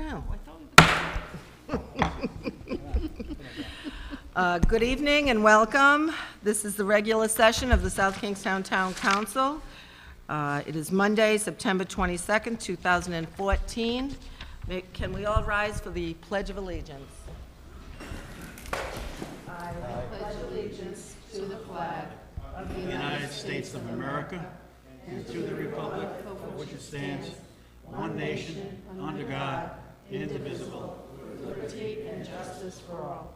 now. Good evening and welcome. This is the regular session of the South Kingstown Town Council. It is Monday, September 22nd, 2014. Can we all rise for the Pledge of Allegiance? I pledge allegiance to the flag of the United States of America and to the republic for which it stands, one nation, under God, indivisible, with liberty and justice for all.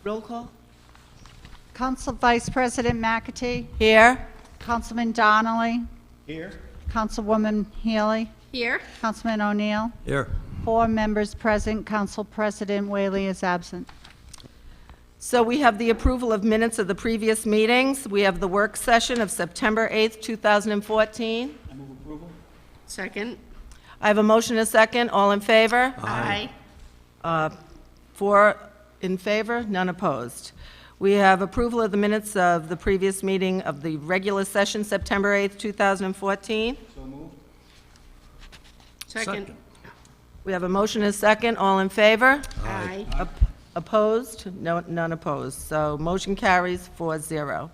Roll call. Council Vice President McAtee. Here. Councilman Donnelly. Here. Councilwoman Healy. Here. Councilman O'Neill. Here. 4 members present. Council President Whaley is absent. So we have the approval of minutes of the previous meetings. We have the work session of September 8th, 2014. I move approval. Second. I have a motion and a second. All in favor? Aye. 4 in favor, none opposed. We have approval of the minutes of the previous meeting of the regular session, September 8th, 2014. So moved. Second. We have a motion and a second. All in favor? Aye. Opposed? No, none opposed. So motion carries 4-0.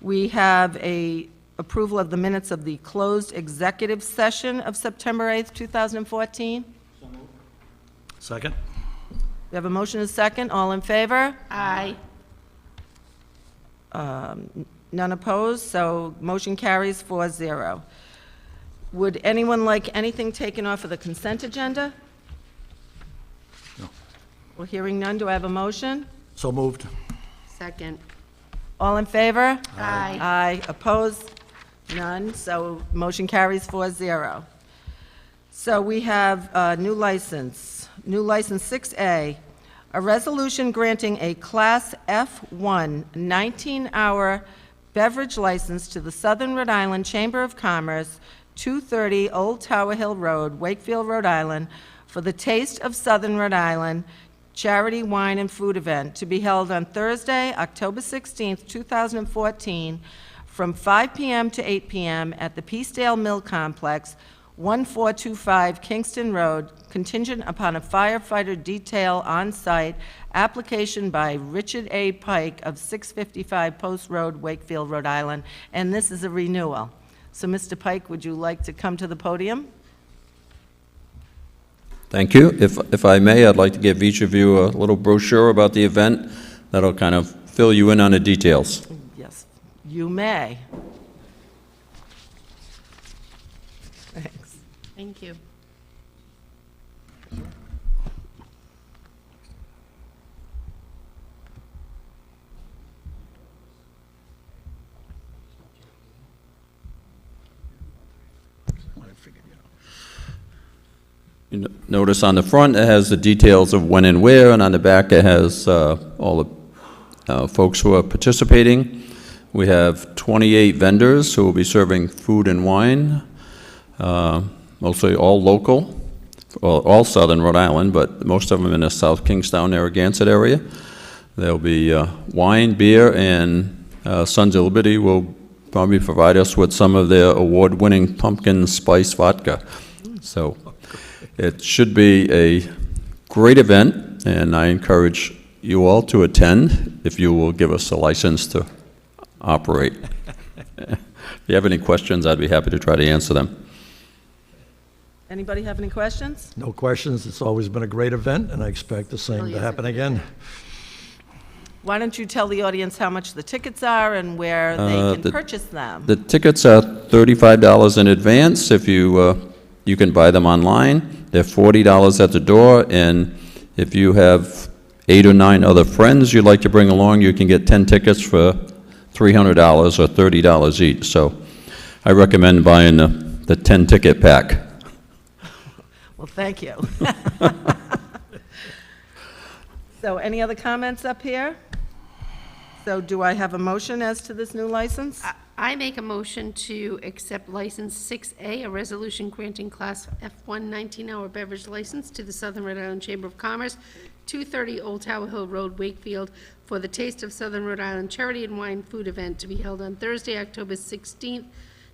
We have a approval of the minutes of the closed executive session of September 8th, 2014. So moved. Second? We have a motion and a second. All in favor? Aye. None opposed, so motion carries 4-0. Would anyone like anything taken off of the consent agenda? No. Well, hearing none, do I have a motion? So moved. Second. All in favor? Aye. Aye. Opposed? None, so motion carries 4-0. So we have a new license 6A, a resolution granting a Class F1 19-hour beverage license to the Southern Rhode Island Chamber of Commerce, 230 Old Tower Hill Road, Wakefield, Rhode Island, for the Taste of Southern Rhode Island charity wine and food event to be held on Thursday, October 16th, 2014, from 5 p.m. to 8 p.m. at the Peacedale Mill Complex, 1425 Kingston Road, contingent upon a firefighter detail on site, application by Richard A. Pike of 655 Post Road, Wakefield, Rhode Island, and this is a renewal. So, Mr. Pike, would you like to come to the podium? Thank you. If I may, I'd like to give each of you a little brochure about the event that'll kind of fill you in on the details. Yes, you may. Thanks. Thank you. You notice on the front, it has the details of when and where, and on the back, it has all the folks who are participating. We have 28 vendors who will be serving food and wine, mostly all local, all southern Rhode Island, but most of them in the South Kingstown, Narragansett area. There'll be wine, beer, and Sons of Liberty will probably provide us with some of their award-winning pumpkin spice vodka. So it should be a great event, and I encourage you all to attend if you will give us a license to operate. If you have any questions, I'd be happy to try to answer them. Anybody have any questions? No questions. It's always been a great event, and I expect the same to happen again. Why don't you tell the audience how much the tickets are and where they can purchase them? The tickets are $35 in advance. If you you can buy them online. They're $40 at the door, and if you have 8 or 9 other friends you'd like to bring along, you can get 10 tickets for $300 or $30 each. So I recommend buying the 10-ticket pack. Well, thank you. So any other comments up here? So do I have a motion as to this new license? I make a motion to accept license 6A, a resolution granting Class F1 19-hour beverage license to the Southern Rhode Island Chamber of Commerce, 230 Old Tower Hill Road, Wakefield, for the Taste of Southern Rhode Island Charity and Wine Food Event to be held on Thursday, October 16th,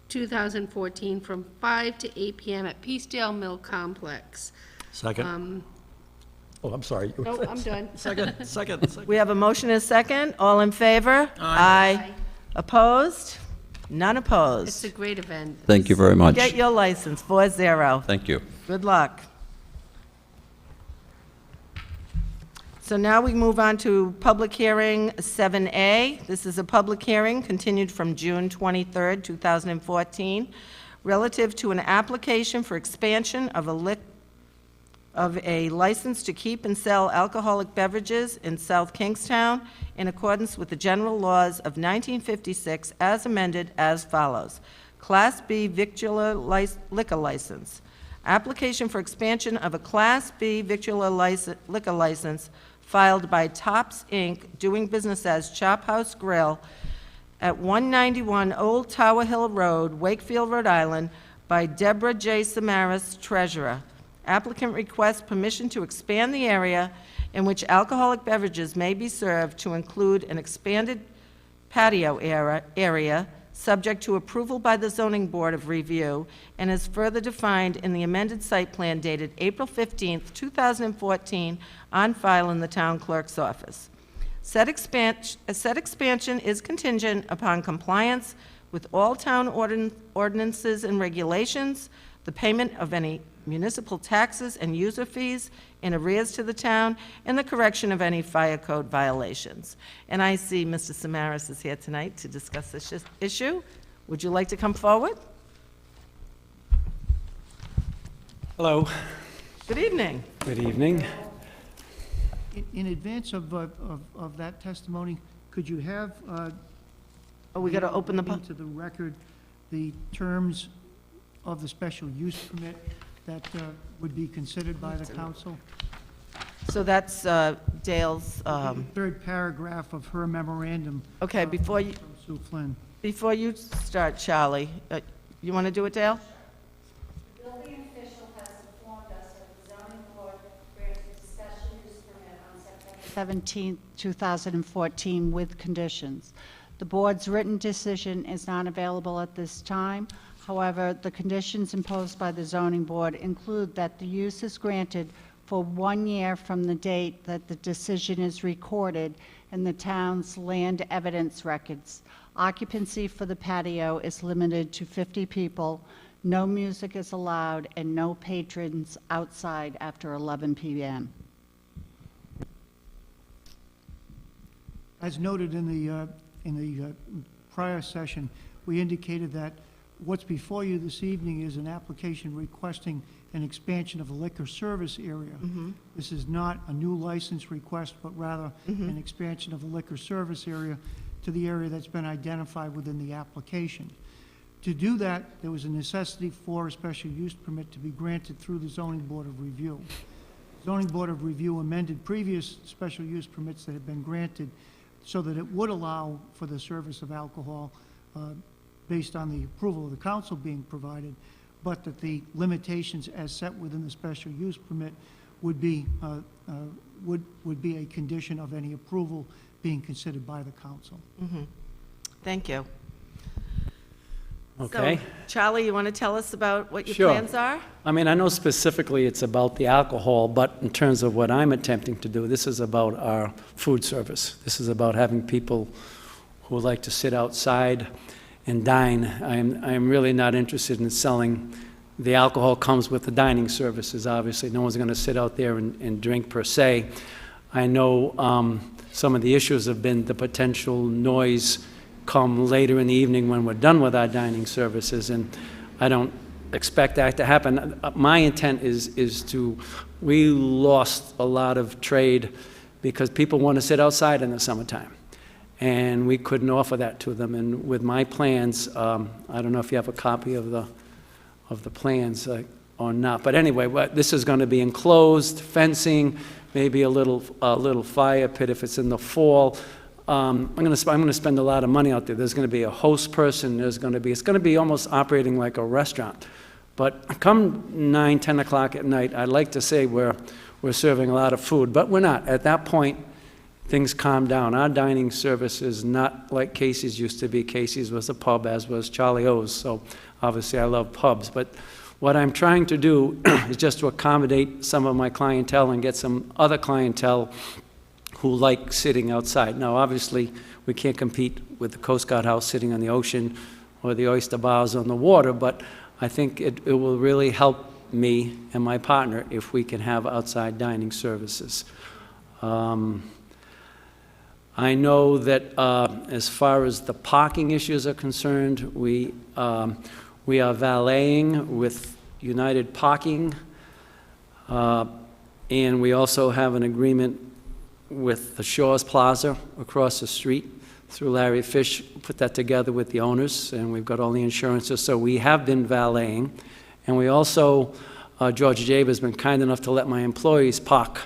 2014, from 5 to 8 p.m. at Peacedale Mill Complex. Second. Oh, I'm sorry. No, I'm done. Second. We have a motion and a second. All in favor? Aye. Opposed? None It's opposed. a great event. Thank you very much. Get your license, 4-0. Thank you. Good luck. So now we move on to public hearing 7A. This is a public hearing continued from June 23rd, 2014, relative to an application for expansion of a license to keep and sell alcoholic beverages in South Kingstown in accordance with the general laws of 1956 as amended as follows. Class B victular liquor license. Application for expansion of a Class B victular liquor license filed by Tops, Inc., doing business as Chop House Grill at 191 Old Tower Hill Road, Wakefield, Rhode Island, by Deborah J. Samaras, Treasurer. Applicant requests permission to expand the area in which alcoholic beverages may be served to include an expanded patio area, subject to approval by the Zoning Board of Review, and is further defined in the amended site plan dated April 15th, 2014, on file in the Town Clerk's office. Said expansion is contingent upon compliance with all town ordinances and regulations, the payment of any municipal taxes and user fees in arrears to the town, and the correction of any fire code violations. And I see Mr. Samaras is here tonight to discuss this issue. Would you like to come forward? Hello, Good evening. good evening. In advance of that testimony, could you have Oh, we got to open the, into the record the terms of the special use permit that would be considered by the council? so that's Dale's, Third paragraph of her memorandum okay, before you from Sue Flynn. start, Charlie, you want to do it, Dale? The building official has informed us that the zoning board granted a special use permit on September 17, 2014, with conditions. The board's written decision is not available at this time. However, the conditions imposed by the zoning board include that the use is granted for 1 year from the date that the decision is recorded in the town's land evidence records. Occupancy for the patio is limited to 50 people. No music is allowed, and no patrons outside after 11 p.m. As noted in the prior session, we indicated that what's before you this evening is an application requesting an expansion of a liquor service area. This is not a new license request, but rather an expansion of a liquor service area to the area that's been identified within the application. To do that, there was a necessity for a special use permit to be granted through the Zoning Board of Review. Zoning Board of Review amended previous special use permits that had been granted so that it would allow for the service of alcohol based on the approval of the council being provided, but that the limitations as set within the special use permit would be a condition of any approval being considered by the council. Thank you. Okay. So, Charlie, you want to tell us about what your Sure. plans are? I mean, I know specifically it's about the alcohol, but in terms of what I'm attempting to do, this is about our food service. This is about having people who like to sit outside and dine. I'm really not interested in selling. The alcohol comes with the dining services, obviously. No one's going to sit out there and drink per se. I know some of the issues have been the potential noise come later in the evening when we're done with our dining services, and I don't expect that to happen. My intent is to, we lost a lot of trade because people want to sit outside in the summertime, and we couldn't offer that to them. And with my plans, I don't know if you have a copy of the plans or not, but anyway, this is going to be enclosed, fencing, maybe a little fire pit if it's in the fall. I'm going to spend a lot of money out there. There's going to be a host person. It's going to be almost operating like a restaurant. But come 9, 10 o'clock at night, I'd like to say we're serving a lot of food, but we're not. At that point, things calm down. Our dining service is not like Casey's used to be. Casey's was a pub, as was Charlie O's, so obviously I love pubs. But what I'm trying to do is just to accommodate some of my clientele and get some other clientele who like sitting outside. Now, obviously, we can't compete with the Coast Guard House sitting on the ocean or the oyster bars on the water, but I think it will really help me and my partner if we can have outside dining services. I know that as far as the parking issues are concerned, we are valeting with United Parking, and we also have an agreement with the Shores Plaza across the street through Larry Fish, put that together with the owners, and we've got all the insurances, so we have been valeting. And we also, George Jabe has been kind enough to let my employees park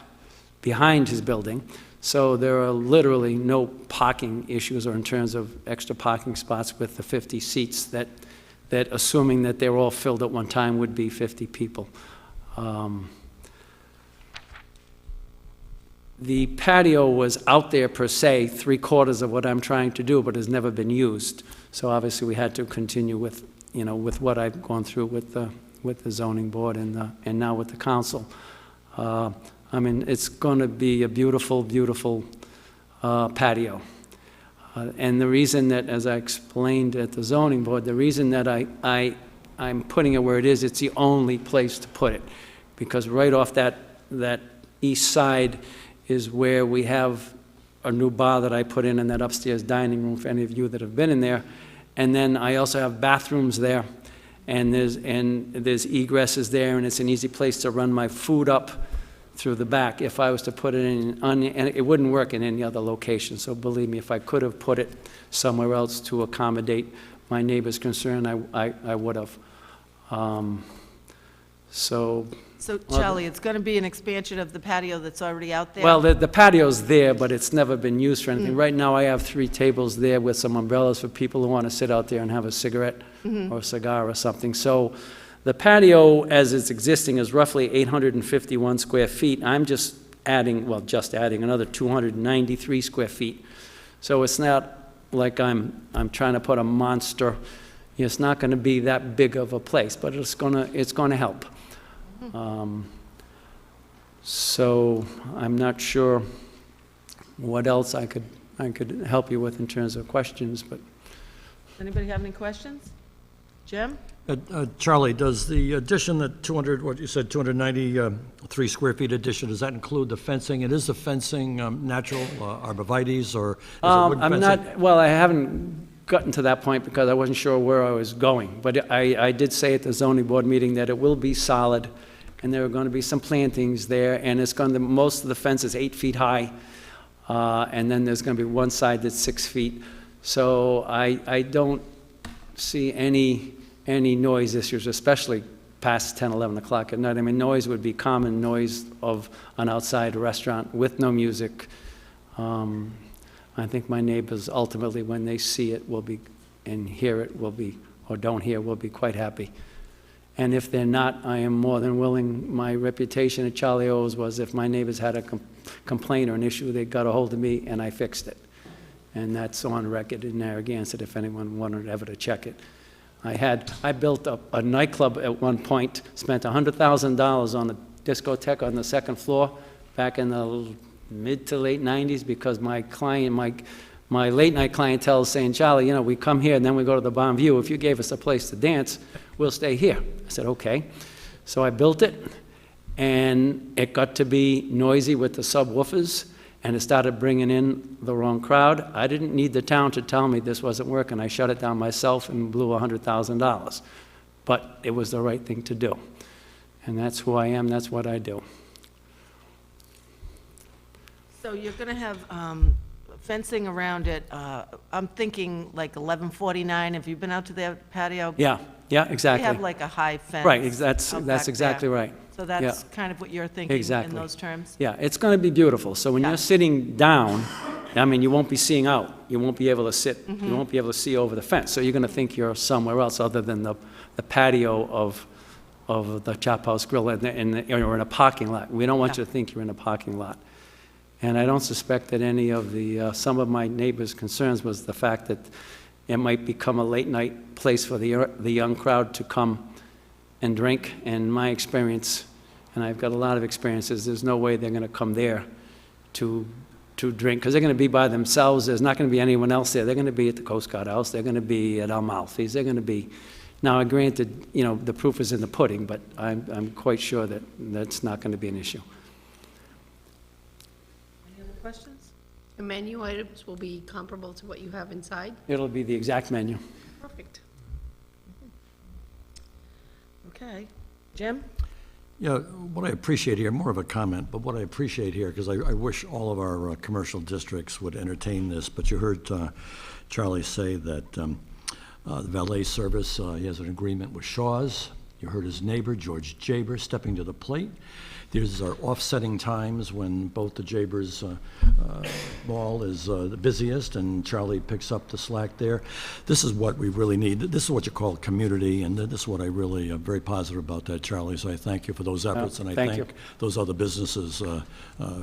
behind his building, so there are literally no parking issues or in terms of extra parking spots with the 50 seats that assuming that they're all filled at one time would be 50 people. The patio was out there per se, 3/4 of what I'm trying to do, but has never been used. So obviously we had to continue with, with what I've gone through with the zoning board and now with the council. I mean, it's going to be a beautiful, beautiful patio. And the reason that, as I explained at the zoning board, the reason that I'm putting it where it is, it's the only place to put it. Because right off that east side is where we have a new bar that I put in that upstairs dining room for any of you that have been in there. And then I also have bathrooms there, and there's egresses there, and it's an easy place to run my food up through the back. If I was to put it in, and it wouldn't work in any other location, so believe me, if I could have put it somewhere else to accommodate my neighbor's concern, I would have. So Charlie, it's going to be an expansion of the patio that's already out there? Well, the patio's there, but it's never been used for anything. Right now, I have 3 tables there with some umbrellas for people who want to sit out there and have a cigarette or a cigar or something. So the patio, as it's existing, is roughly 851 square feet. I'm just adding another 293 square feet. So it's not like I'm trying to put a monster. It's not going to be that big of a place, but it's going to help. So I'm not sure what else I could help you with in terms of questions, but. Anybody have any questions? Jim? Charlie, does the addition, the 293 square feet addition, does that include the fencing? And is the fencing natural, arborvitae's, or is it wood fencing? Well, I haven't gotten to that point because I wasn't sure where I was going. But I did say at the zoning board meeting that it will be solid, and there are going to be some plantings there, and most of the fence is 8 feet high, and then there's going to be one side that's 6 feet. So I don't see any noise issues, especially past 10, 11 o'clock at night. I mean, noise would be common noise of an outside restaurant with no music. I think my neighbors ultimately, when they see it, and hear it, or don't hear, will be quite happy. And if they're not, I am more than willing. My reputation at Charlie O's was if my neighbors had a complaint or an issue, they got a hold of me and I fixed it. And that's on record in Narragansett if anyone wanted ever to check it. I built a nightclub at one point, spent $100,000 on a discotheque on the second floor back in the mid to late 90s because my late night clientele is saying, Charlie, we come here and then we go to the Bon View. If you gave us a place to dance, we'll stay here. I said, okay. So I built it, and it got to be noisy with the subwoofers, and it started bringing in the wrong crowd. I didn't need the town to tell me this wasn't working. I shut it down myself and blew $100,000. But it was the right thing to do. And that's who I am, that's what I do. So you're going to have fencing around it. I'm thinking like 1149. Have you been out to their patio? Yeah, exactly. They have like a high fence. Right, that's out back exactly there. right. So that's Yeah. kind of what you're thinking in Exactly. those terms? Yeah, it's going to be beautiful. So when Yeah. you're sitting down, I mean, you won't be seeing out. You won't be able to sit. You won't be able to see over the fence. So you're going to think you're somewhere else other than the patio of of the Chop House Grill, or in a parking lot. We don't want you to think you're in a parking lot. And I don't suspect that any of the, some of my neighbors' concerns was the fact that it might become a late-night place for the young crowd to come and drink. And my experience, and I've got a lot of experiences, there's no way they're going to come there to drink, because they're going to be by themselves. There's not going to be anyone else there. They're going to be at the Coast Guard House. They're going to be at Amalfi's. They're going to be... Now, granted, you know, the proof is in the pudding, but I'm quite sure that that's not going to be an issue. Any other questions? The menu items will be comparable to what you have inside? It'll be the exact menu. Perfect. Okay. Jim? Yeah, what I appreciate here, more of a comment, but what I appreciate here, because I wish all of our commercial districts would entertain this, but you heard Charlie say that the valet service, he has an agreement with Shaw's. You heard his neighbor, George Jaber, stepping to the plate. These are offsetting times when both the Jabers mall is the busiest and Charlie picks up the slack there. This is what we really need. This is what you call community, and this is what I really am very positive about that, Charlie. So I thank you for those efforts, and I thank you. thank those other businesses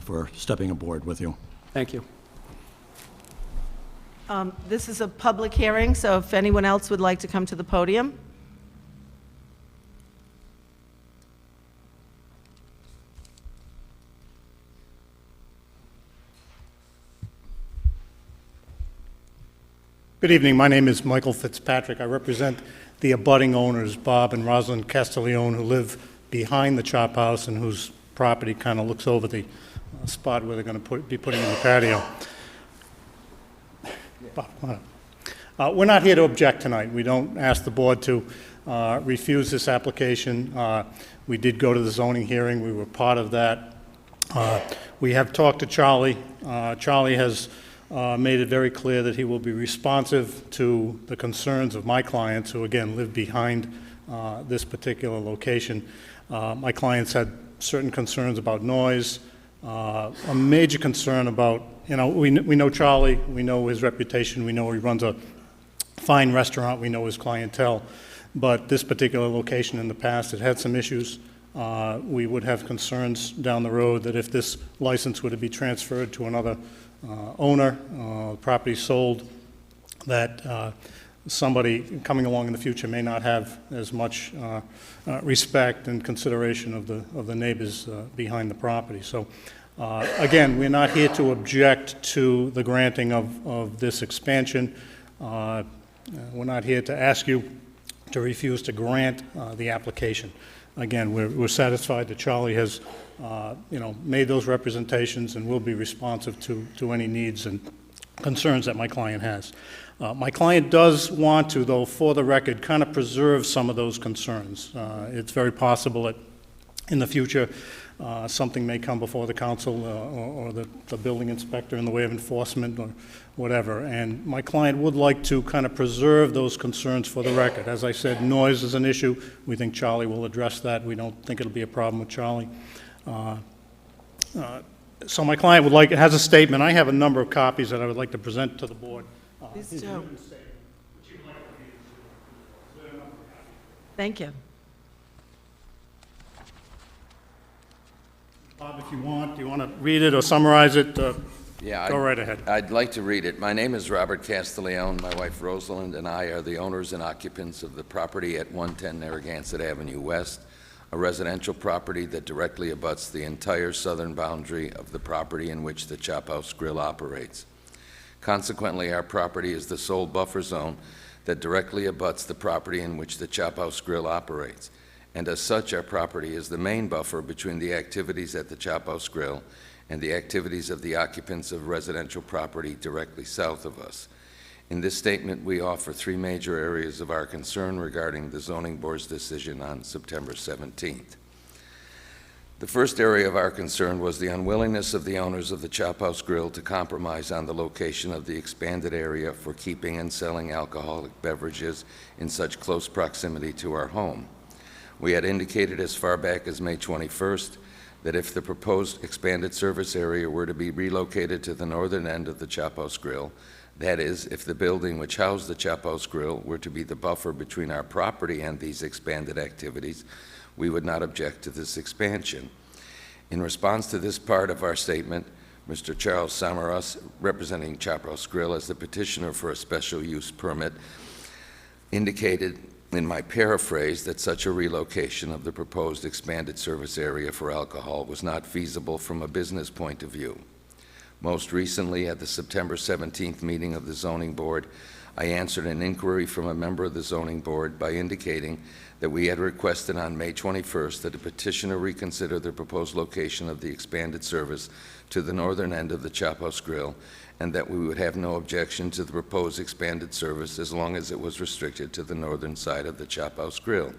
for stepping aboard with you. Thank you. This is a public hearing, so if anyone else would like to come to the podium. Good evening. My name is Michael Fitzpatrick. I represent the abutting owners, Bob and Rosalind Castiglione, who live behind the Chop House and whose property kind of looks over the spot where they're going to be putting in the patio. Bob, come on up. We're not here to object tonight. We don't ask the board to refuse this application. We did go to the zoning hearing. We were part of that. We have talked to Charlie. Charlie has made it very clear that he will be responsive to the concerns of my clients who, again, live behind this particular location. My clients had certain concerns about noise, a major concern about, you know, we know Charlie, we know his reputation, we know he runs a fine restaurant, we know his clientele, but this particular location in the past, it had some issues. We would have concerns down the road that if this license were to be transferred to another owner, property sold, that somebody coming along in the future may not have as much respect and consideration of the neighbors behind the property. So again, we're not here to object to the granting of this expansion. We're not here to ask you to refuse to grant the application. Again, we're satisfied that Charlie has made those representations and will be responsive to any needs and concerns that my client has. My client does want to, though, for the record, kind of preserve some of those concerns. It's very possible that in the future something may come before the council or the building inspector in the way of enforcement or whatever. And my client would like to kind of preserve those concerns for the record. As I said, noise is an issue. We think Charlie will address that. We don't think it'll be a problem with Charlie. So my client has a statement. I have a number of copies that I would like to present to the board. Please do. Thank you. Bob, if you want, do you want to read it or summarize it? Yeah, Go right ahead. I'd like to read it. My name is Robert Castiglione. My wife Rosalind and I are the owners and occupants of the property at 110 Narragansett Avenue West, a residential property that directly abuts the entire southern boundary of the property in which the Chop House Grill operates. Consequently, our property is the sole buffer zone that directly abuts the property in which the Chop House Grill operates. And as such, our property is the main buffer between the activities at the Chop House Grill and the activities of the occupants of residential property directly south of us. In this statement, we offer three major areas of our concern regarding the Zoning Board's decision on September 17th. The first area of our concern was the unwillingness of the owners of the Chop House Grill to compromise on the location of the expanded area for keeping and selling alcoholic beverages in such close proximity to our home. We had indicated as far back as May 21st that if the proposed expanded service area were to be relocated to the northern end of the Chop House Grill, that is, if the building which housed the Chop House Grill were to be the buffer between our property and these expanded activities, we would not object to this expansion. In response to this part of our statement, Mr. Charles Samaras, representing Chapos Grill as the petitioner for a special use permit, indicated in my paraphrase that such a relocation of the proposed expanded service area for alcohol was not feasible from a business point of view. Most recently, at the September 17th meeting of the Zoning Board, I answered an inquiry from a member of the Zoning Board by indicating that we had requested on May 21st that the petitioner reconsider the proposed location of the expanded service to the northern end of the Chapos Grill, and that we would have no objection to the proposed expanded service as long as it was restricted to the northern side of the Chapos Grill.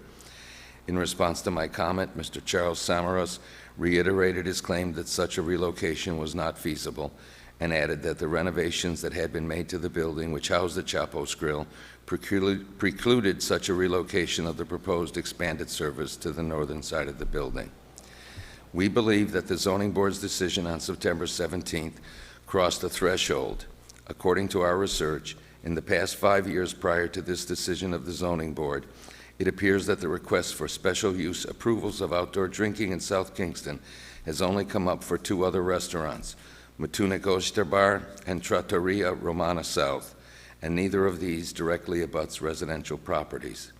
In response to my comment, Mr. Charles Samaras reiterated his claim that such a relocation was not feasible and added that the renovations that had been made to the building which housed the Chapos Grill precluded such a relocation of the proposed expanded service to the northern side of the building. We believe that the Zoning Board's decision on September 17th crossed a threshold. According to our research, in the past 5 years prior to this decision of the Zoning Board, it appears that the request for special use approvals of outdoor drinking in South Kingston has only come up for 2 other restaurants, Matunik Oyster Bar and Trattoria Romana South, and neither of these directly abuts residential properties.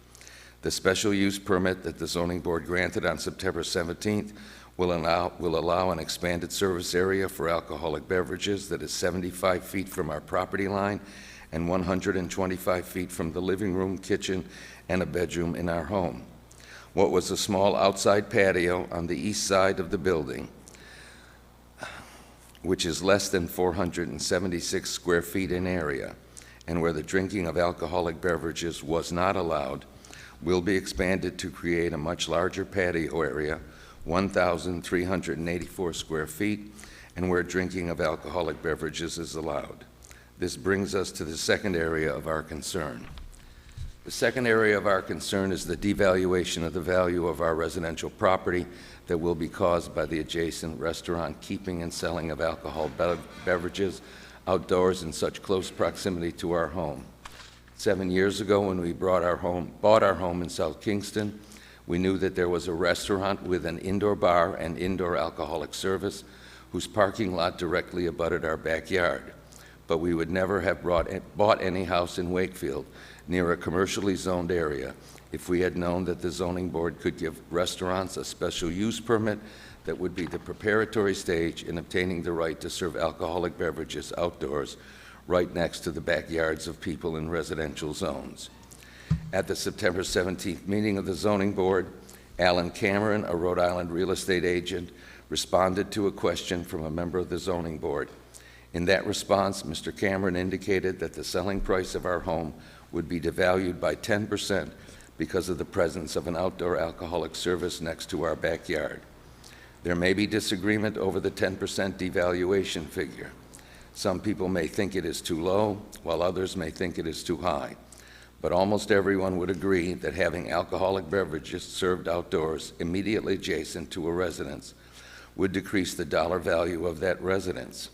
The special use permit that the Zoning Board granted on September 17th will allow an expanded service area for alcoholic beverages that is 75 feet from our property line and 125 feet from the living room, kitchen, and a bedroom in our home. What was a small outside patio on the east side of the building, which is less than 476 square feet in area, and where the drinking of alcoholic beverages was not allowed, will be expanded to create a much larger patio area, 1,384 square feet, and where drinking of alcoholic beverages is allowed. This brings us to the second area of our concern. The second area of our concern is the devaluation of the value of our residential property that will be caused by the adjacent restaurant keeping and selling of alcohol beverages outdoors in such close proximity to our home. 7 years ago, when we bought our home in South Kingston, we knew that there was a restaurant with an indoor bar and indoor alcoholic service whose parking lot directly abutted our backyard. But we would never have bought any house in Wakefield near a commercially zoned area if we had known that the Zoning Board could give restaurants a special use permit that would be the preparatory stage in obtaining the right to serve alcoholic beverages outdoors right next to the backyards of people in residential zones. At the September 17th meeting of the Zoning Board, Alan Cameron, a Rhode Island real estate agent, responded to a question from a member of the Zoning Board. In that response, Mr. Cameron indicated that the selling price of our home would be devalued by 10% because of the presence of an outdoor alcoholic service next to our backyard. There may be disagreement over the 10% devaluation figure. Some people may think it is too low, while others may think it is too high. But almost everyone would agree that having alcoholic beverages served outdoors immediately adjacent to a residence would decrease the dollar value of that residence.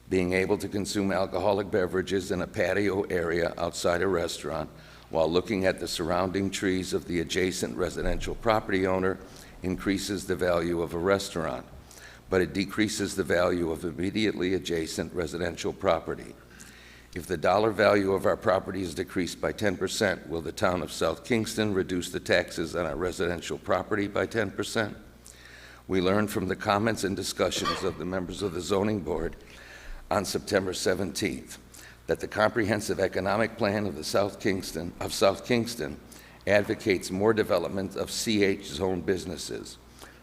Being able to consume alcoholic beverages in a patio area outside a restaurant while looking at the surrounding trees of the adjacent residential property owner increases the value of a restaurant, but it decreases the value of immediately adjacent residential property. If the dollar value of our property is decreased by 10%, will the town of South Kingston reduce the taxes on our residential property by 10%? We learned from the comments and discussions of the members of the Zoning Board on September 17th that the comprehensive economic plan of South Kingston advocates more development of CH zone businesses.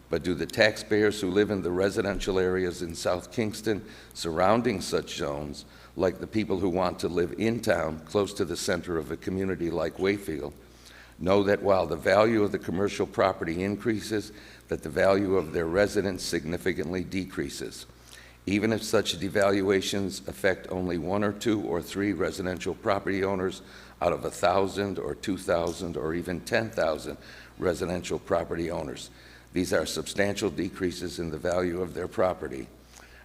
But do the taxpayers who live in the residential areas in South Kingston surrounding such zones, like the people who want to live in town close to the center of a community like Wakefield, know that while the value of the commercial property increases, that the value of their residence significantly decreases? Even if such devaluations affect only 1 or 2 or 3 residential property owners out of 1,000 or 2,000 or even 10,000 residential property owners, these are substantial decreases in the value of their property.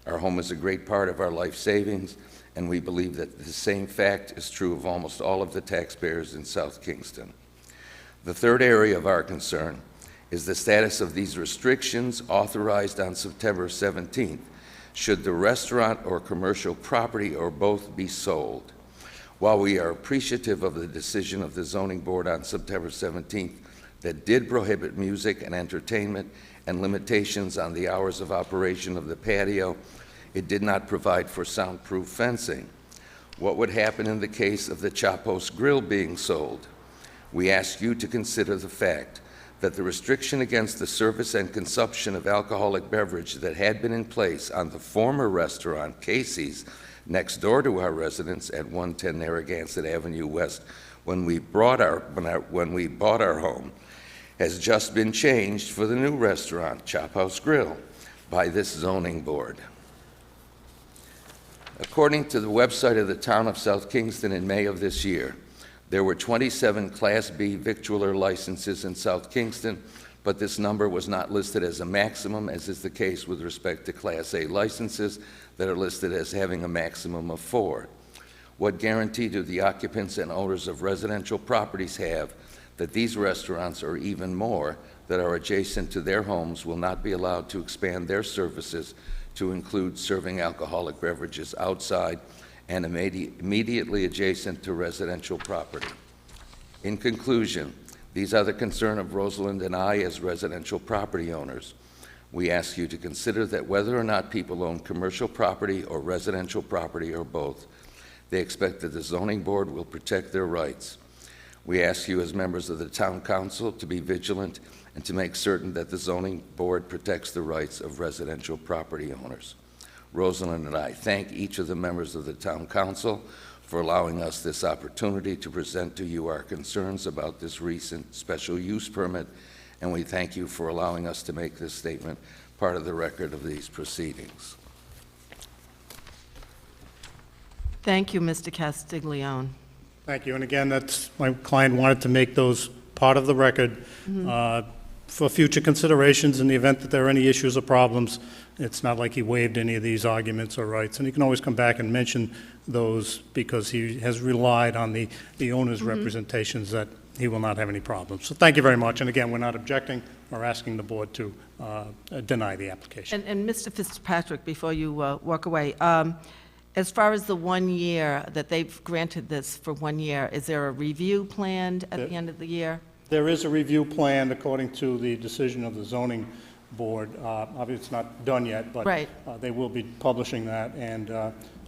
Our home is a great part of our life savings, and we believe that the same fact is true of almost all of the taxpayers in South Kingston. The third area of our concern Is the status of these restrictions authorized on September 17th? Should the restaurant or commercial property or both be sold? While we are appreciative of the decision of the zoning board on September 17th that did prohibit music and entertainment and limitations on the hours of operation of the patio, it did not provide for soundproof fencing. What would happen in the case of the Chop House Grill being sold? We ask you to consider the fact that the restriction against the service and consumption of alcoholic beverage that had been in place on the former restaurant, Casey's, next door to our residence at 110 Narragansett Avenue West, when we bought our home, has just been changed for the new restaurant, Chop House Grill, by this zoning board. According to the website of the town of South Kingston in May of this year, there were 27 Class B victualler licenses in South Kingston, but this number was not listed as a maximum, as is the case with respect to Class A licenses that are listed as having a maximum of 4. What guarantee do the occupants and owners of residential properties have that these restaurants, or even more, that are adjacent to their homes will not be allowed to expand their services to include serving alcoholic beverages outside and immediately adjacent to residential property? In conclusion, these are the concern of Rosalind and I as residential property owners. We ask you to consider that whether or not people own commercial property or residential property or both, they expect that the zoning board will protect their rights. We ask you as members of the town council to be vigilant and to make certain that the zoning board protects the rights of residential property owners. Rosalind and I thank each of the members of the town council for allowing us this opportunity to present to you our concerns about this recent special use permit, and we thank you for allowing us to make this statement part of the record of these proceedings. Thank you, Mr. Castiglione. Thank you. And again, that's, my client wanted to make those part of the record for future considerations in the event that there are any issues or problems. It's not like he waived any of these arguments or rights, and he can always come back and mention those because he has relied on the owner's representations that he will not have any problems. So thank you very much. And again, we're not objecting or asking the board to deny the application. And Mr. Fitzpatrick, before you walk away, as far as the 1 year that they've granted this for 1 year, is there a review planned at the end of the year? There is a review planned according to the decision of the zoning board. Obviously, it's not done yet, but Right. They will be publishing that. And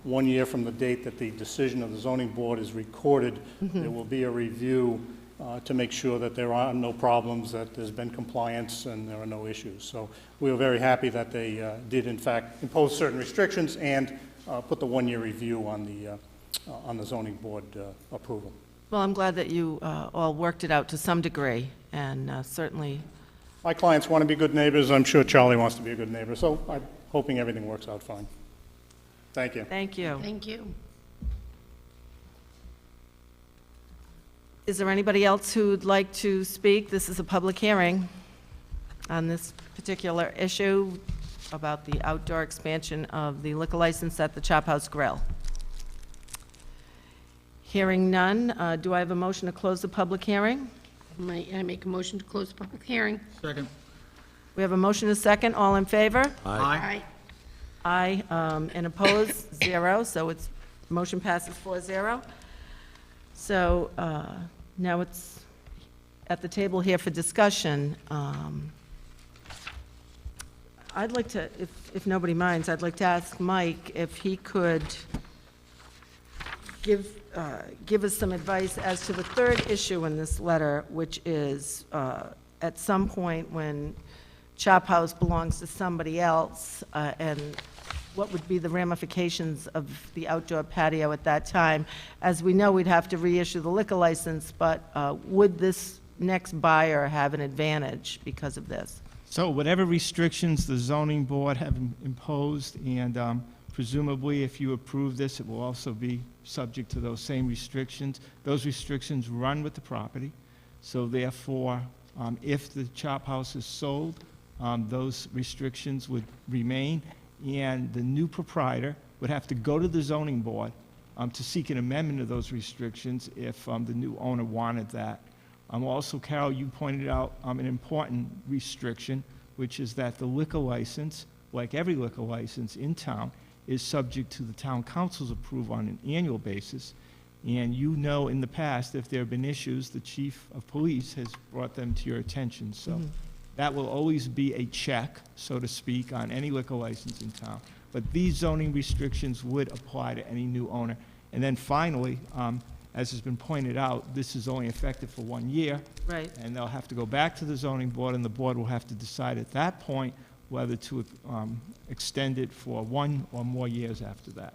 1 year from the date that the decision of the zoning board is recorded, there will be a review to make sure that there are no problems, that there's been compliance, and there are no issues. So we were very happy that they did, in fact, impose certain restrictions and put the 1 year review on the zoning board approval. Well, I'm glad that you all worked it out to some degree, and certainly, My clients want to be good neighbors. I'm sure Charlie wants to be a good neighbor, so I'm hoping everything works out fine. Thank you. thank you. Thank you. Is there anybody else who'd like to speak? This is a public hearing on this particular issue about the outdoor expansion of the liquor license at the Chop House Grill. Hearing none, do I have a motion to close the public hearing? I make a motion to close the public hearing. Second. We have a motion and a second. All in favor? Aye. Aye, and opposed, 0, so it's, motion passes 4-0. So now it's at the table here for discussion. I'd like to, if nobody minds, I'd like to ask Mike if he could give us some advice as to the third issue in this letter, which is at some point when Chop House belongs to somebody else, and what would be the ramifications of the outdoor patio at that time? As we know, we'd have to reissue the liquor license, but would this next buyer have an advantage because of this? So whatever restrictions the zoning board have imposed, and presumably if you approve this, it will also be subject to those same restrictions. Those restrictions run with the property. So therefore, if the Chop House is sold, those restrictions would remain, and the new proprietor would have to go to the zoning board to seek an amendment of those restrictions if the new owner wanted that. Also, Carol, you pointed out an important restriction, which is that the liquor license, like every liquor license in town, is subject to the town council's approval on an annual basis. And you know, in the past, if there have been issues, the chief of police has brought them to your attention. So that will always be a check, so to speak, on any liquor license in town. But these zoning restrictions would apply to any new owner. And then finally, as has been pointed out, this is only effective for 1 year. Right. And they'll have to go back to the zoning board, and the board will have to decide at that point whether to extend it for 1 or more years after that.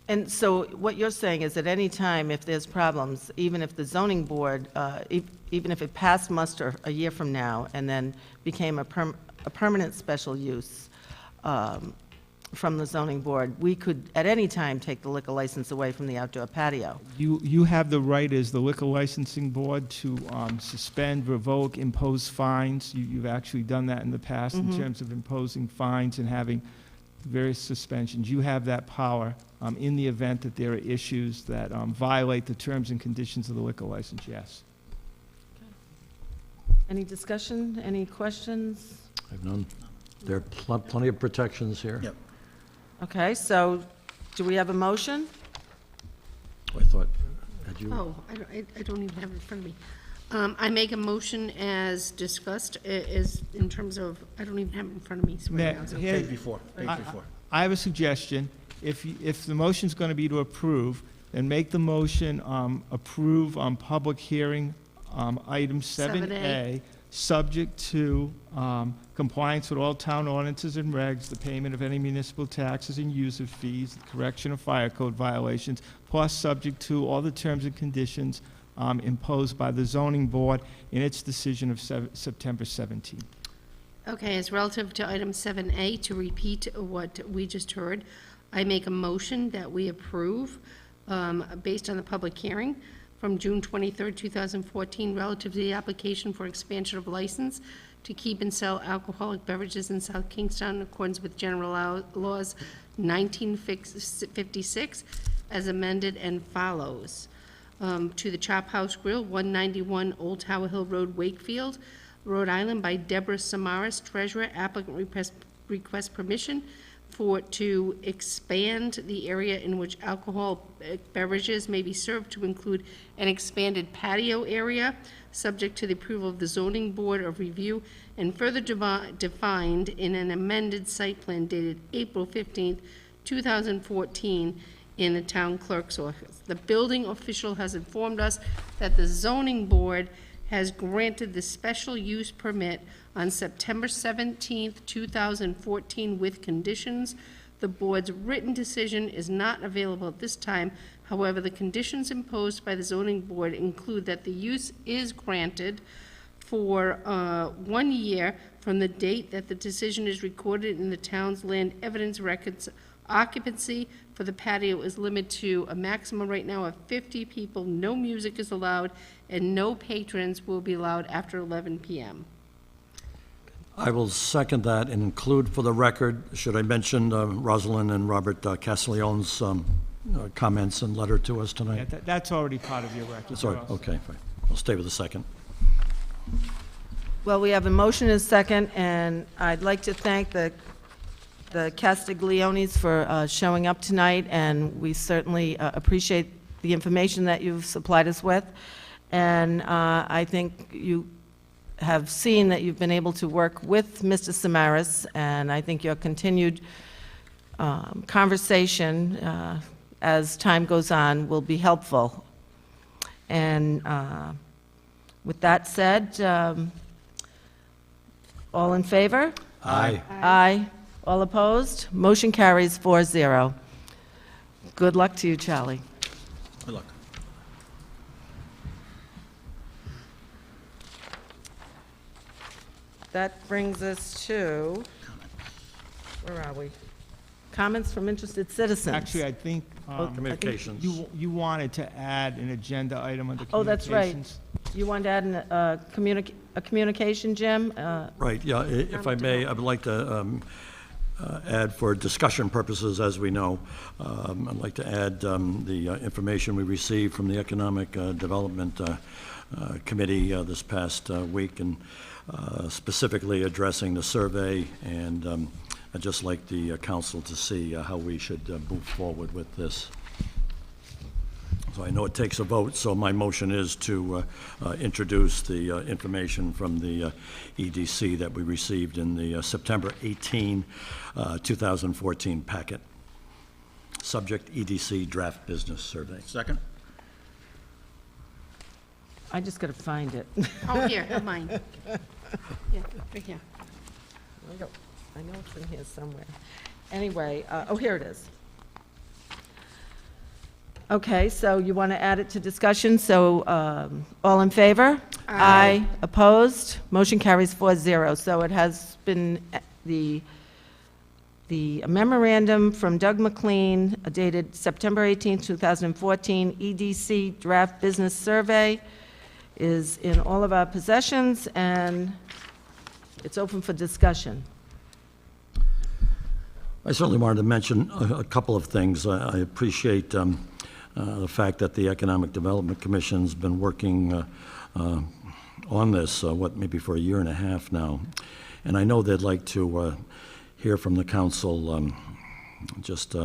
And so what you're saying is at any time, if there's problems, even if the zoning board, even if it passed muster a year from now and then became a permanent special use from the zoning board, we could at any time take the liquor license away from the outdoor patio. You have the right as the liquor licensing board to suspend, revoke, impose fines. You've actually done that in the past in terms of imposing fines and having various suspensions. You have that power in the event that there are issues that violate the terms and conditions of the liquor license, yes. Any discussion, any questions? I have none. There are plenty of protections here. Yep. Okay, so do we have a motion? I thought, had you? Oh, I don't even have it in front of me. I make a motion as discussed, is in terms of, I don't even have it in front of me. so right now, so- Here- Page before. I have a suggestion. If the motion's going to be to approve, then make the motion approve on public hearing item 7A, subject to compliance with all town ordinances and regs, the payment of any municipal taxes and user fees, the correction of fire code violations, plus subject to all the terms and conditions imposed by the zoning board in its decision of September 17. Okay, as relative to item 7A, to repeat what we just heard, I make a motion that we approve, based on the public hearing from June 23rd, 2014, relative to the application for expansion of license to keep and sell alcoholic beverages in South Kingstown in accordance with General Laws 1956, as amended and follows. To the Chop House Grill, 191 Old Tower Hill Road, Wakefield, Rhode Island, by Deborah Samaras, Treasurer. Applicant requests permission to expand the area in which alcohol beverages may be served to include an expanded patio area, subject to the approval of the zoning board of review, and further defined in an amended site plan dated April 15th, 2014, in the town clerk's office. The building official has informed us that the zoning board has granted the special use permit on September 17th, 2014, with conditions. The board's written decision is not available at this time. However, the conditions imposed by the zoning board include that the use is granted for 1 year from the date that the decision is recorded in the town's land evidence records. Occupancy for the patio is limited to a maximum right now of 50 people. No music is allowed, and no patrons will be allowed after 11 p.m. I will second that and include for the record, should I mention Rosalind and Robert Castiglione's comments and letter to us Yeah, tonight? that's already part of your record. Sorry, Ross. okay, fine. I'll stay with the second. Well, we have a motion and a second, and I'd like to thank the Castigliones for showing up tonight, and we certainly appreciate the information that you've supplied us with. And I think you have seen that you've been able to work with Mr. Samaras, and I think your continued conversation as time goes on will be helpful. And with that said, all in favor? Aye. Aye. All opposed? Motion carries 4-0. Good luck to you, Charlie. Good luck. That brings us to, where are we? Comments from interested citizens. Actually, I think Communications. you wanted to add an agenda item under Oh, that's right. communications. You want to add a communication, Jim? Right, yeah, if I may, I would like to add for discussion purposes, as we know, I'd like to add the information we received from the Economic Development Committee this past week, and specifically addressing the survey, and I'd just like the council to see how we should move forward with this. So I know it takes a vote, so my motion is to introduce the information from the EDC that we received in the September 18, 2014 packet. Subject EDC Draft Business Survey. Second? I just got to find it. Oh, here, mine. Yeah, right here. I know it's in here somewhere. Anyway, oh, here it is. Okay, so you want to add it to discussion, so all in favor? Aye. Opposed? Motion carries 4-0. So it has been, the memorandum from Doug McLean dated September 18, 2014, EDC Draft Business Survey is in all of our possessions, and it's open for discussion. I certainly wanted to mention a couple of things. I appreciate the fact that the Economic Development Commission's been working on this, maybe for a year and a half now. And I know they'd like to hear from the council just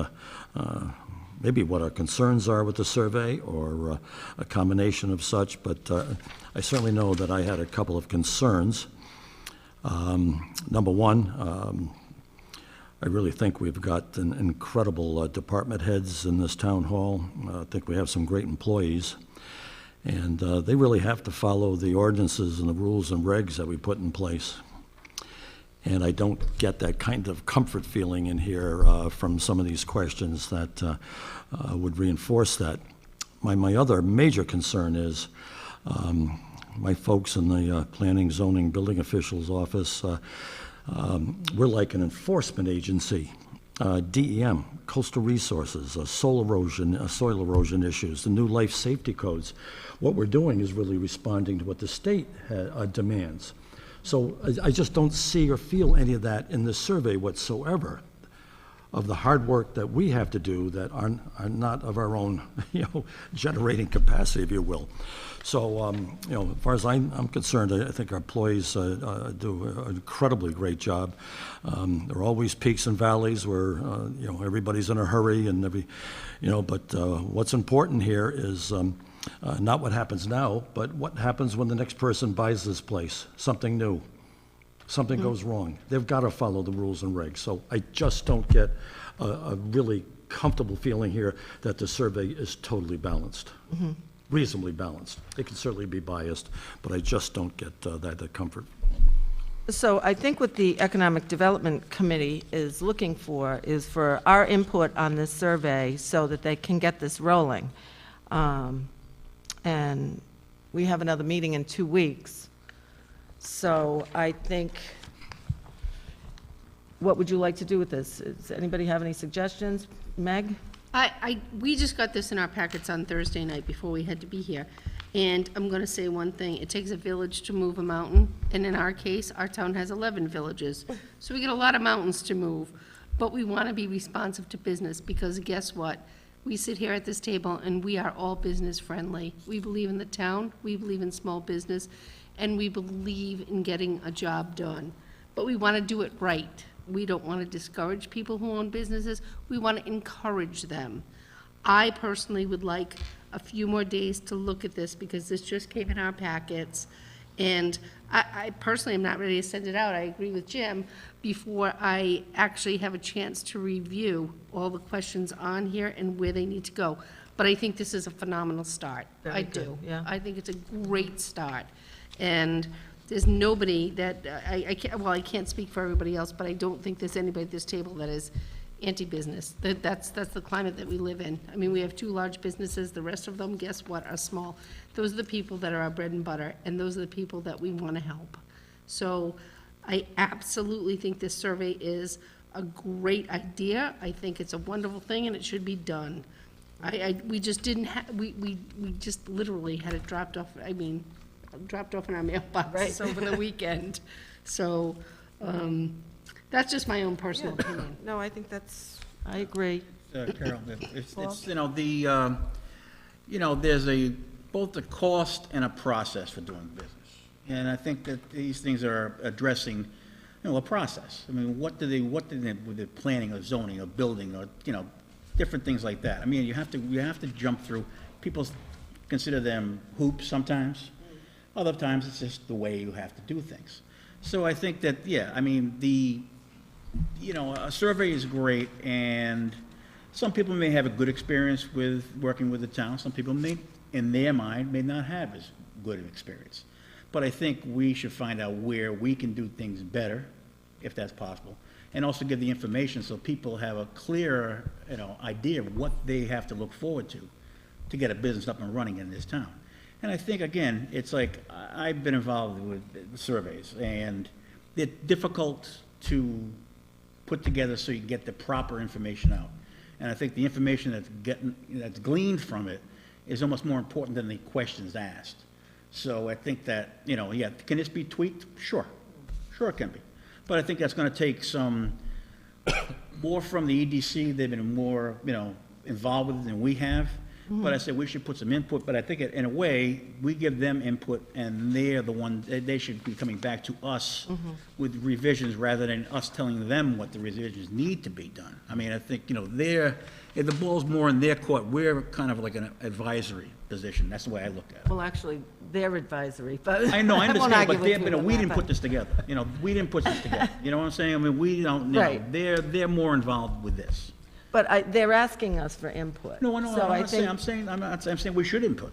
maybe what our concerns are with the survey, or a combination of such, but I certainly know that I had a couple of concerns. Number one, I really think we've got an incredible department heads in this town hall. I think we have some great employees, and they really have to follow the ordinances and the rules and regs that we put in place. And I don't get that kind of comfort feeling in here from some of these questions that would reinforce that. My other major concern is my folks in the Planning, Zoning, Building Officials Office, we're like an enforcement agency. DEM, coastal resources, soil erosion issues, the new life safety codes. What we're doing is really responding to what the state demands. So I just don't see or feel any of that in this survey whatsoever, of the hard work that we have to do that are not of our own, generating capacity, if you will. So, as far as I'm concerned, I think our employees do an incredibly great job. There are always peaks and valleys where, everybody's in a hurry and but what's important here is not what happens now, but what happens when the next person buys this place, something new. Something goes wrong. They've got to follow the rules and regs. So I just don't get a really comfortable feeling here that the survey is totally balanced, reasonably balanced. It can certainly be biased, but I just don't get that comfort. So I think what the Economic Development Committee is looking for is for our input on this survey so that they can get this rolling. And we have another meeting in 2 weeks. So I think, what would you like to do with this? Does anybody have any suggestions? Meg? We just got this in our packets on Thursday night before we had to be here. And I'm going to say one thing, it takes a village to move a mountain, and in our case, our town has 11 villages. So we get a lot of mountains to move, but we want to be responsive to business, because guess what? We sit here at this table and we are all business friendly. We believe in the town, we believe in small business, and we believe in getting a job done. But we want to do it right. We don't want to discourage people who own businesses. We want to encourage them. I personally would like a few more days to look at this, because this just came in our packets. And I personally am not ready to send it out, I agree with Jim, before I actually have a chance to review all the questions on here and where they need to go. But I think this is a phenomenal start. I do. yeah. I think it's a great start. And there's nobody that, I can't speak for everybody else, but I don't think there's anybody at this table that is anti-business. That's the climate that we live in. I mean, we have 2 large businesses, the rest of them, guess what, are small. Those are the people that are our bread and butter, and those are the people that we want to help. So I absolutely think this survey is a great idea. I think it's a wonderful thing, and it should be done. We just didn't have, we just literally had it dropped off dropped off in our mailbox over the weekend. So, That's just my own personal opinion. No, I think I agree. Carol, it's, there's both a cost and a process for doing business. And I think that these things are addressing, a process. I mean, what do they, with the planning or zoning or building or, different things like that. I mean, you have to jump through, people consider them hoops sometimes. Other times, it's just the way you have to do things. So I think that, a survey is great, and some people may have a good experience with working with the town. Some people may, in their mind, may not have as good an experience. But I think we should find out where we can do things better, if that's possible, and also give the information so people have a clearer, idea of what they have to look forward to get a business up and running in this town. And I think, again, it's like, I've been involved with surveys, and they're difficult to put together so you get the proper information out. And I think the information that's gleaned from it is almost more important than the questions asked. So I think that, can this be tweaked? Sure it can be. But I think that's gonna take some, more from the EDC. They've been more, involved with it than we have. But I said we should put some input, but I think in a way, we give them input, and they're the one, they should be coming back to us with revisions rather than us telling them what the revisions need to be done. I mean, I think, if the ball's more in their court, we're kind of like an advisory position. That's the way I look at it. Well, actually, they're advisory, but. I know, I won't understand, argue but with you on we that, didn't but- put this together. We didn't put this together. You know what I'm saying? I mean, we don't, Right. they're more involved with this. But they're asking us for input. No, I know, So I I'm think, saying we should input.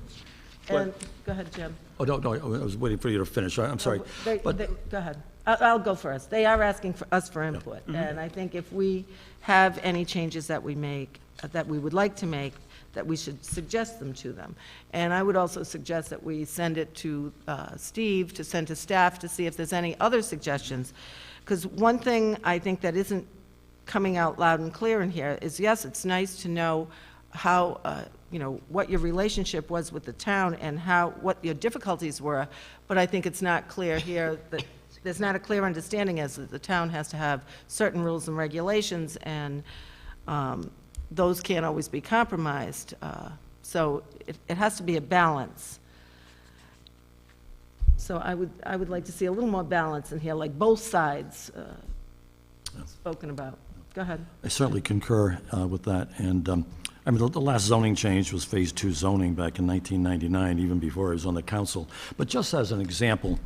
and, go ahead, Jim. Oh, no, I was waiting for you to finish. I'm sorry. But Go ahead. I'll go first. They are asking for us for input. And I think if we have any changes that we make, that we would like to make, that we should suggest them to them. And I would also suggest that we send it to Steve, to send to staff, to see if there's any other suggestions. Because one thing I think that isn't coming out loud and clear in here is, yes, it's nice to know how, what your relationship was with the town and what your difficulties were, but I think it's not clear here that there's not a clear understanding as that the town has to have certain rules and regulations, and those can't always be compromised. So it has to be a balance. So I would like to see a little more balance in here, like both sides spoken about. Go ahead. I certainly concur with that. And, the last zoning change was Phase 2 zoning back in 1999, even before I was on the council. But just as an example,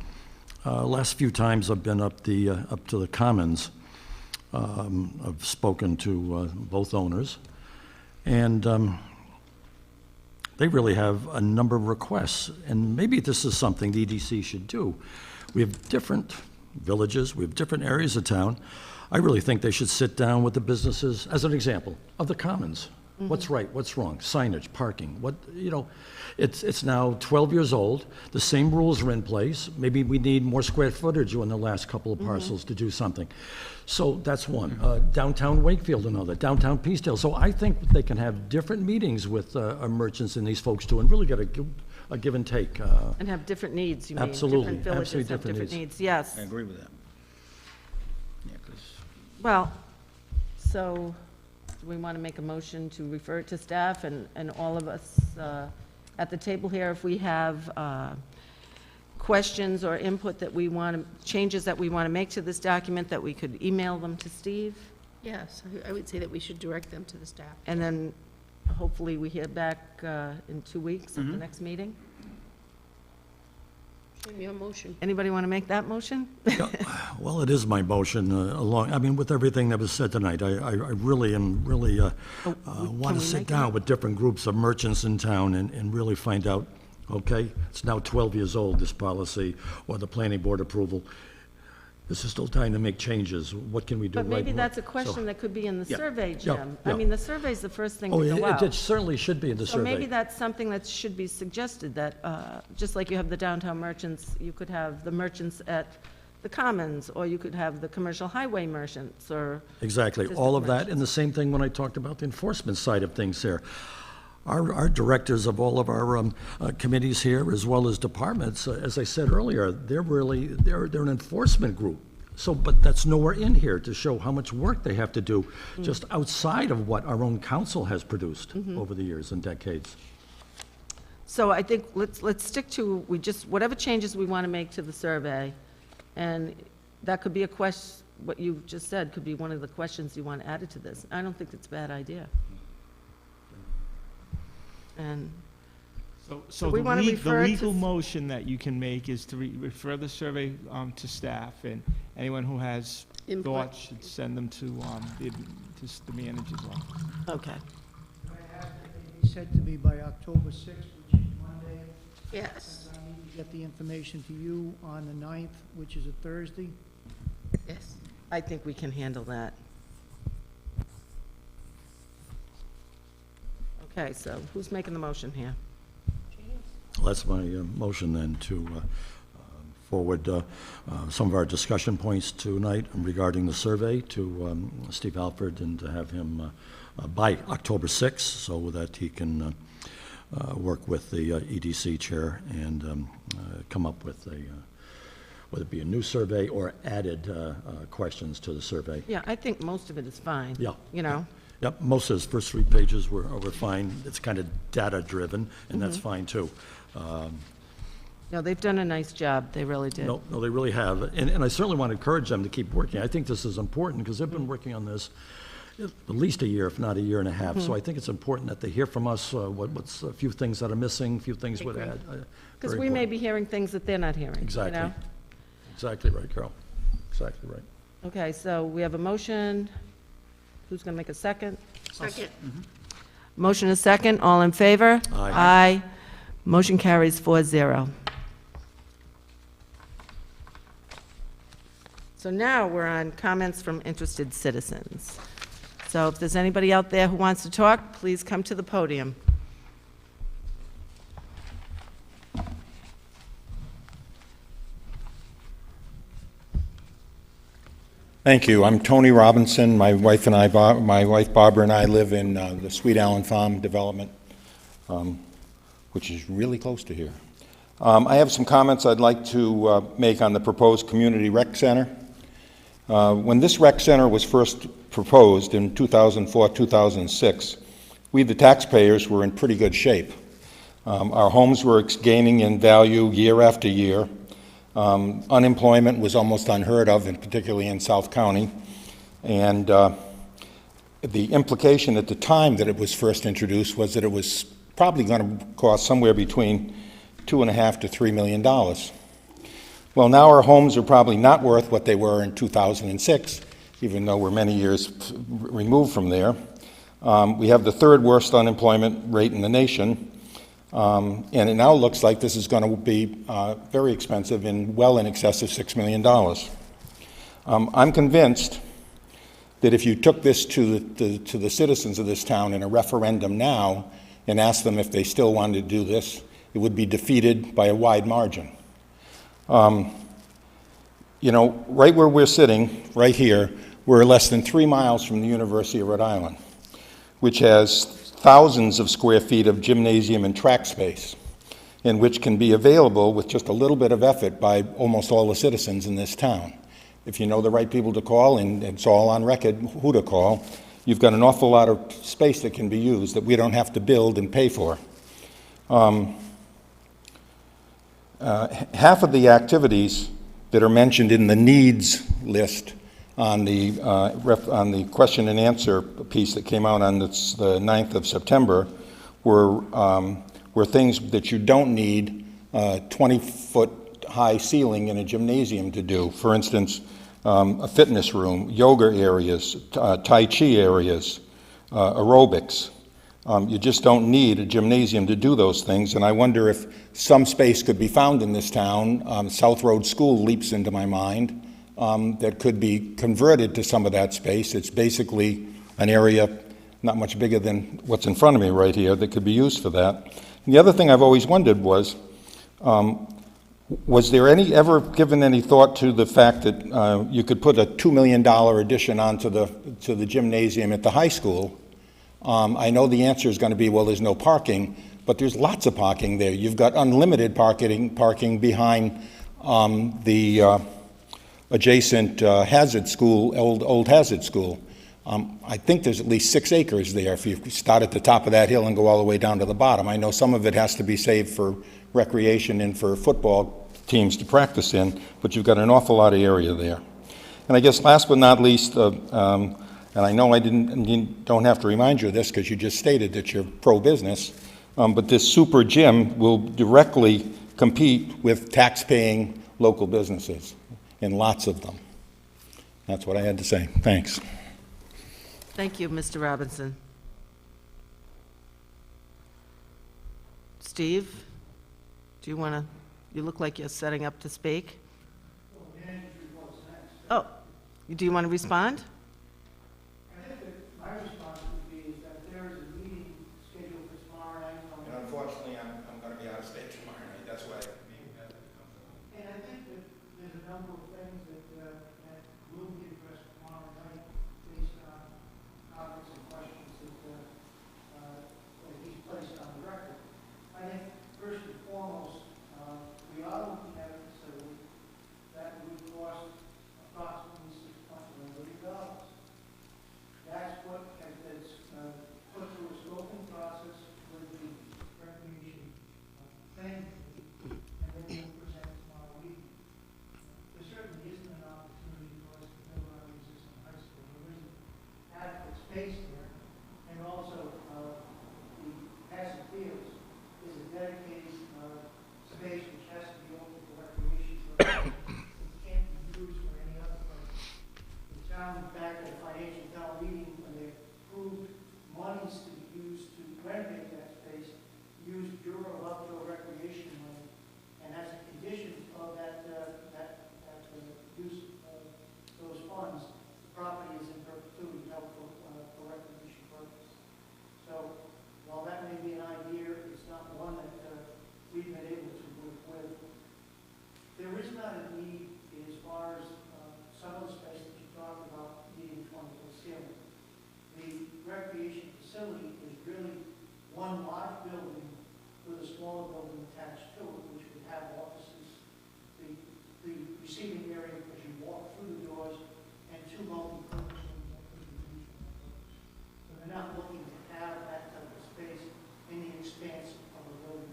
last few times I've been up to the Commons, I've spoken to both owners, and they really have a number of requests. And maybe this is something the EDC should do. We have different villages, we have different areas of town. I really think they should sit down with the businesses, as an example, of the Commons. What's right, what's wrong, signage, parking, it's now 12 years old, the same rules are in place, maybe we need more square footage on the last couple of parcels to do something. So that's one. Downtown Wakefield, another, downtown Peacedale. So I think they can have different meetings with our merchants and these folks too, and really get a give and take. And have different needs, you mean? Absolutely, Different villages absolutely have different different needs. needs, yes. I agree with that. Yeah, 'cause Well, so do we want to make a motion to refer it to staff and all of us at the table here, if we have questions or input that we want to, changes that we want to make to this document, that we could email them to Steve? Yes, I would say that we should direct them to the staff. And then hopefully we hear back in 2 weeks at the next meeting? Your motion. Anybody want to make that motion? Well, it is my motion with everything that was said tonight. I really am, want can to we sit make down with different groups of merchants in town and really find out, okay, it's now 12 years old, this policy, or the planning board approval. This is still time to make changes. What can we do right? But maybe and that's a left? question that could be in the Yeah, survey, yeah, Jim. yeah. I mean, the survey's the first thing Oh, to go out. it certainly should be in the So maybe survey. that's something that should be suggested, that, just like you have the downtown merchants, you could have the merchants at the Commons, or you could have the commercial highway merchants, or, Exactly, all of that, and the same thing when I talked about the enforcement side of things here. Our directors of all of our committees here, as well as departments, as I said earlier, they're an enforcement group. So, but that's nowhere in here to show how much work they have to do, just outside of what our own council has produced over the years and decades. So I think let's stick to, whatever changes we want to make to the survey, and that could be a question, what you just said could be one of the questions you want added to this. I don't think it's a bad idea. And So we the wanna refer to legal motion that you can make is to refer the survey to staff, and anyone who has Input. thoughts should send them to the manager's office. okay. I asked that they be sent to me by October 6th, which is Monday. Yes, I need to get the information to you on the 9th, which is a Thursday. yes. I think we can handle that. Okay, so who's making the motion here? Well, that's my motion then, to forward some of our discussion points tonight regarding the survey to Steve Alford, and to have him by October 6th, so that he can work with the EDC chair and come up with whether it be a new survey or added questions to the survey. Yeah, I think most of it is fine. Yeah. You know, Yep, most of his first 3 pages were fine. It's kind of data-driven, and that's fine, too. no, they've done a nice job, they really did. No, they really have. And I certainly want to encourage them to keep working. I think this is important, because they've been working on this at least a year, if not a year and a half. So I think it's important that they hear from us what's a few things that are missing, a few things would add. Because Very we may important. be hearing things that they're not hearing, you Exactly. know? Exactly right, Carol. Exactly right. Okay, so we have a motion. Who's going to make a second? Second. Motion is second. All in favor? Aye. Aye. Motion carries 4-0. So now we're on comments from interested citizens. So if there's anybody out there who wants to talk, please come to the podium. Thank you. I'm Tony Robinson. My wife Barbara and I live in the Sweet Allen Farm development, which is really close to here. I have some comments I'd like to make on the proposed community rec center. When this rec center was first proposed in 2004-2006, we, the taxpayers, were in pretty good shape. Our homes were gaining in value year after year. Unemployment was almost unheard of, and particularly in South County. And the implication at the time that it was first introduced was that it was probably going to cost somewhere between $2.5 to $3 million. Well, now our homes are probably not worth what they were in 2006, even though we're many years removed from there. We have the third worst unemployment rate in the nation. And it now looks like this is going to be very expensive and well in excess of $6 million. I'm convinced that if you took this to the citizens of this town in a referendum now and asked them if they still wanted to do this, it would be defeated by a wide margin. You know, right where we're sitting, right here, we're less than 3 miles from the University of Rhode Island, which has thousands of square feet of gymnasium and track space, and which can be available with just a little bit of effort by almost all the citizens in this town. If you know the right people to call, and it's all on record who to call, you've got an awful lot of space that can be used that we don't have to build and pay for. Half of the activities that are mentioned in the needs list on the question and answer piece that came out on the 9th of September were things that you don't need a 20-foot high ceiling in a gymnasium to do. For instance, a fitness room, yoga areas, Tai Chi areas, aerobics. You just don't need a gymnasium to do those things, and I wonder if some space could be found in this town. South Road School leaps into my mind. That could be converted to some of that space. It's basically an area not much bigger than what's in front of me right here that could be used for that. And the other thing I've always wondered was there ever given any thought to the fact that you could put a $2 million addition onto the gymnasium at the high school? I know the answer is going to be, well, there's no parking, but there's lots of parking there. You've got unlimited parking behind the adjacent Hazard School, old Hazard School. I think there's at least 6 acres there if you start at the top of that hill and go all the way down to the bottom. I know some of it has to be saved for recreation and for football teams to practice in, but you've got an awful lot of area there. And I guess last but not least, and I know I don't have to remind you of this because you just stated that you're pro-business, but this super gym will directly compete with tax-paying local businesses, and lots of them. That's what I had to say. Thanks. Thank you, Mr. Robinson. Steve, do you want to, you look like you're setting up to speak. Oh, do you want to respond? I think that my response would be is that there is a meeting scheduled for tomorrow night. And unfortunately, I'm going to be out of state tomorrow night. That's why. And I think that there's a number of things that will be addressed tomorrow night based on comments and questions that he's placed on the record. I think first and foremost, we are looking at a facility that would cost approximately $6.1 million. That's what has been put through a scoping process with the recreation planning committee, and then we'll present tomorrow evening. There certainly isn't an opportunity for us to build our existing high school. There isn't adequate space there, and also the Passive Fields is a dedicated space which has to be open for recreation. It can't be used for any other purpose. The town, back at the financial town meeting, when they approved monies to be used to renovate that space, used Bureau of Outdoor Recreation money, and as a condition of that use of those funds, the property is in perpetuity held for recreation purpose. So while that may be an idea, it's not one that we've been able to work with. There is not a need as far as some of the space that you talked about needing 20-foot ceiling. The recreation facility is really one large building with a smaller building attached to it, which would have offices, the receiving area as you walk through the doors, and 2 multi-purpose rooms that could be used for that purpose. So they're not looking to have that type of space in the expanse of a building.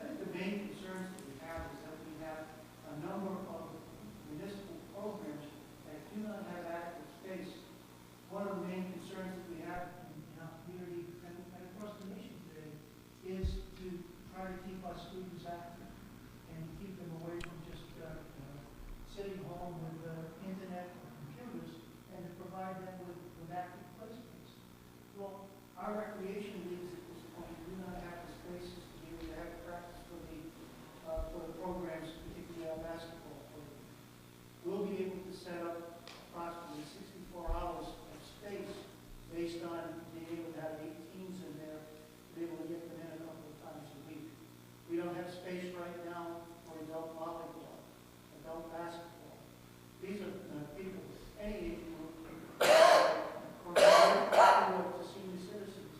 I think the main concerns that we have is that we have a number of municipal programs that do not have adequate space. One of the main concerns that we have in our community and across the nation today is to try to keep our students active and keep them away from just sitting home with internet or computers, and to provide them with active play space. Well, our recreation leagues at this point do not have the spaces to be able to have practice for the programs, particularly our basketball program. We'll be able to set up approximately 64 hours of space based on being able to have 8 teams in there, be able to get them in a couple of times a week. We don't have space right now for adult volleyball, adult basketball. These are people, any age group, from to senior citizens,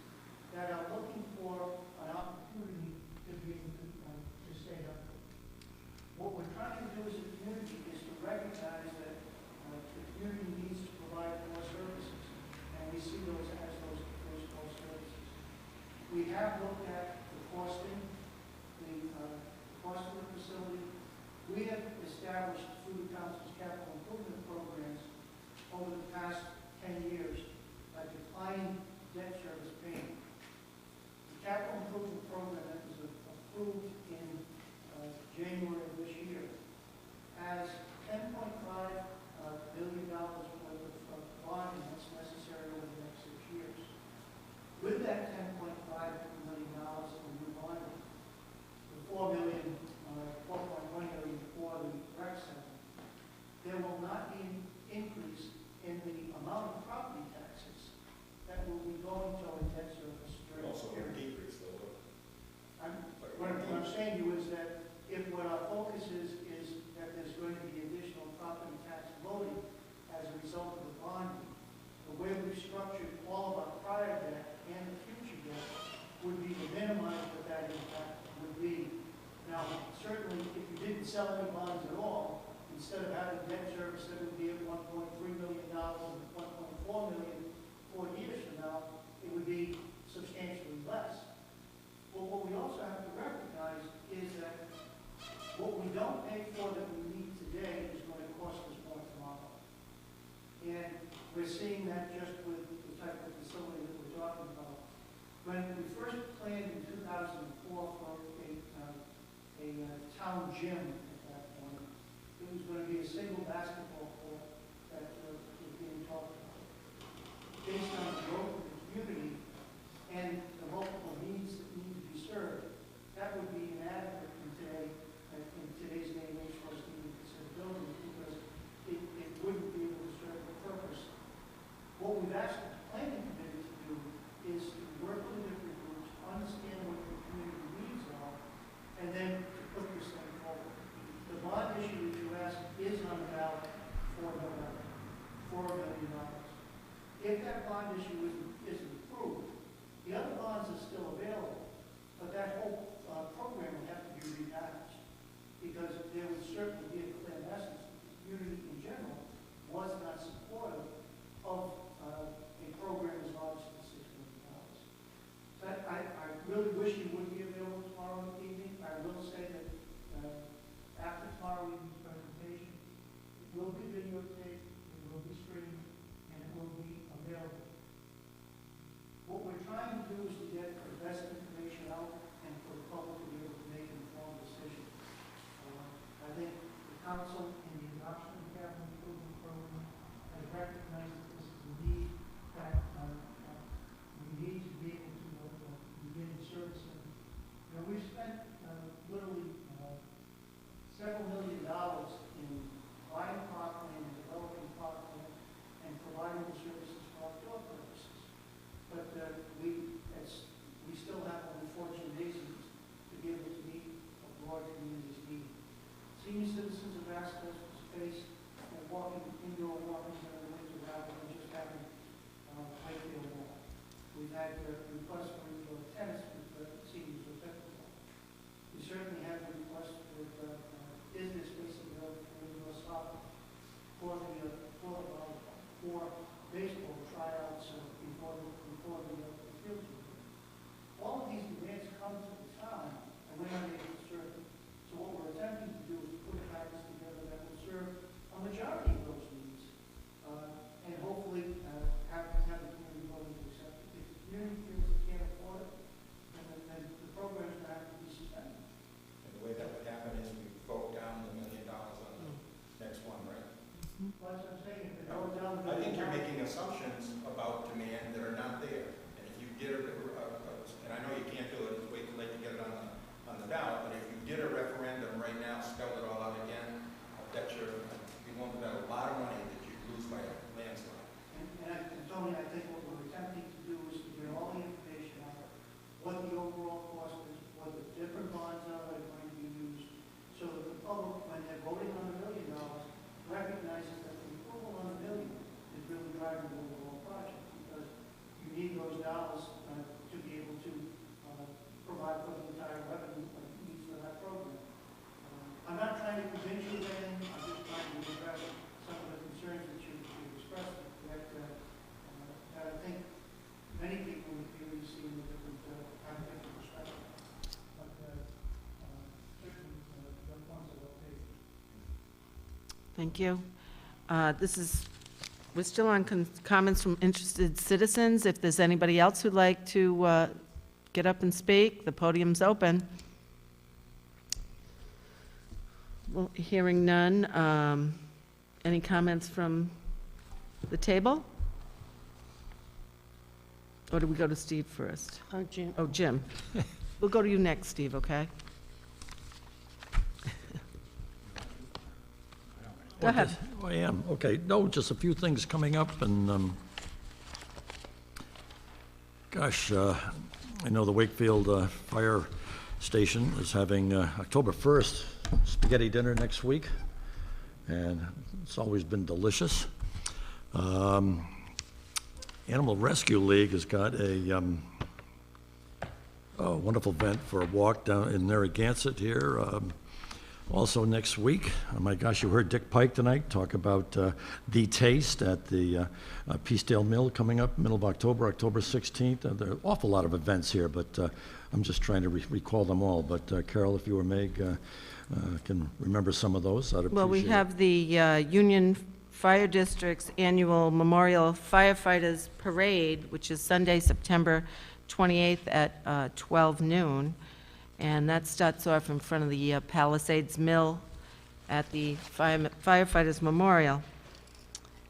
that are looking for an opportunity to be able to stay up. What we're trying to do as a community is to recognize that the community needs to provide more services, and we see those as those more services. We have looked at the costing, the cost of the facility. We have established through the council's capital improvement programs over the past 10 years a declining debt service payment. The capital improvement program that was approved in January of this year has $10.5 billion worth of bonding that's necessary over the next 6 years. With that $10.5 million in new bonding, the $4.1 million for the rec center, there will not be an increase in the amount of property taxes that will be going toward debt service during this period. Decrease, though. What I'm saying to you is that if what our focus is that there's going to be additional property tax loading as a result of the bonding, the way we've structured all of our prior debt and the future debt would be to minimize what that impact would be. Now, certainly, if you didn't sell any bonds at all, and instead of having debt service that would be at $1.3 million and $1.4 million 4 years from now, it would be substantially less. But what we also have to recognize is that what we don't pay for that we need today is going to cost us more tomorrow. And we're seeing that just with the type of facility that we're talking about. When we first planned in 2004 for a town gym at that point, it was going to be a single basketball court that was being talked about. Based on the growth of the community and the multiple needs that need to be served, that would be inadequate in today's day and age for us to even consider building it, because it wouldn't be able to serve the purpose. What we've asked the planning committee to do is to work with different groups, understand what the community needs are, and then to put this thing forward. The bond issue that you asked is on the ballot for November, $4 million. If that bond issue isn't approved, the other bonds are still available, but that whole program would have to be repackaged, because there would certainly be a clear message. The community in general was not supportive of a program as large as $6 million. So I really wish you would be available tomorrow evening. I will say that after tomorrow evening's presentation, it will be videotaped, it will be streamed, and it will be available. What we're trying to do is to get the best information out and for the public to be able to make an informed decision. I think the council in the adoption of the capital improvement program has recognized that this is a need that we need to be able to begin servicing. You know, we've spent literally several $1 million in buying parkland and developing parkland and providing the services for outdoor purposes. But we still have only 14 reasons to be able to meet a broad community's need. Senior citizens have asked us to space indoor walking in the winter rather than just having Highfield walk. We've had requests for indoor tennis with seniors with pickleball. We certainly have a request with is there space available for indoor soccer for baseball tryouts before the field tour. All of these demands come to the town, and we're not able to serve them. So what we're attempting to do is to put a package together that will serve a majority of those needs, and hopefully have the community willing to accept it. If the community feels it can't afford it, then the program's going to have to be suspended. And the way that would happen is we vote down the $1 million on the next one, right? Well, that's what I'm saying. If they go down I think you're making assumptions about demand that are not there. And if you did and I know you can't do it, it's way too late to get it on the ballot, but if you did a referendum right now, spell it all out again, I bet you'd be willing to bet a lot of money that you'd lose by a landslide. And Tony, I think what we're attempting to do is to get all the information out, what the overall cost is, what the different bonds are that are going to be used, so that the public, when they're voting on $1 million, recognizes that the approval on $1 million is really driving the overall project, because you need those dollars to be able to provide for the entire revenue needs for that program. I'm not trying to convince you of anything, I'm just trying to address some of the concerns that you expressed that I think many people in the community see in a different, have a different perspective. But certainly, the funds are well paid. Thank you. We're still on comments from interested citizens. If there's anybody else who'd like to get up and speak, the podium's open. Well, hearing none. Any comments from the table? Or do we go to Steve first? Jim. Oh, Jim. We'll go to you next, Steve, okay? Go ahead. I am, okay. No, just a few things coming up, and, gosh, I know the Wakefield Fire Station is having October 1st spaghetti dinner next week, and it's always been delicious. Animal Rescue League has got a wonderful event for a walk down in Narragansett here, Also next week, oh my gosh, you heard Dick Pike tonight talk about The Taste at the Peacedale Mill coming up, middle of October, October 16th. There are an awful lot of events here, but I'm just trying to recall them all. But Carol, if you or Meg can remember some of those, I'd appreciate it. Well, we have the Union Fire District's annual Memorial Firefighters Parade, which is Sunday, September 28th at 12 noon. And that starts off in front of the Palisades Mill at the Firefighters Memorial.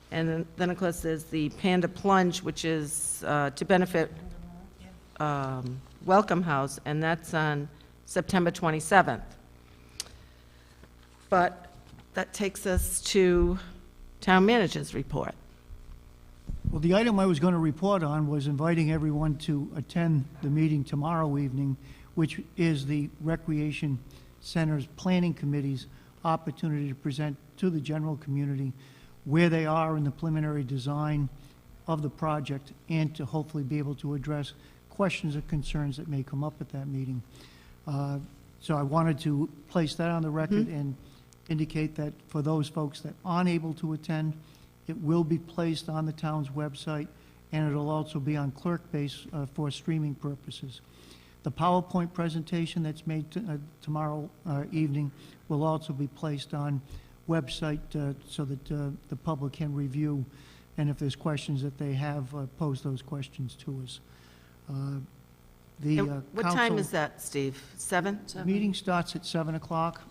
And then, of course, there's the Panda Plunge, which is to benefit Welcome House, and that's on September 27th. But that takes us to Town Manager's report. Well, the item I was going to report on was inviting everyone to attend the meeting tomorrow evening, which is the Recreation Center's Planning Committee's opportunity to present to the general community where they are in the preliminary design of the project and to hopefully be able to address questions or concerns that may come up at that meeting. So I wanted to place that on the record and indicate that for those folks that aren't able to attend, it will be placed on the town's website, and it'll also be on ClerkBase for streaming purposes. The PowerPoint presentation that's made tomorrow evening will also be placed on website so that the public can review, and if there's questions that they have, pose those questions to us. What time is that, Steve? 7? The meeting starts at 7 o'clock.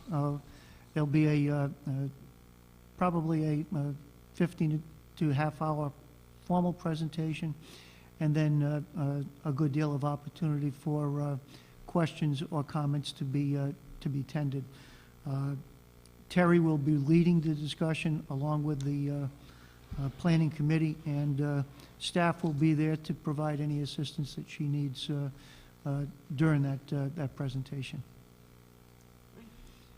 There'll be probably a 15 to half-hour formal presentation, and then a good deal of opportunity for questions or comments to be tendered. Terry will be leading the discussion along with the Planning Committee, and staff will be there to provide any assistance that she needs during that presentation.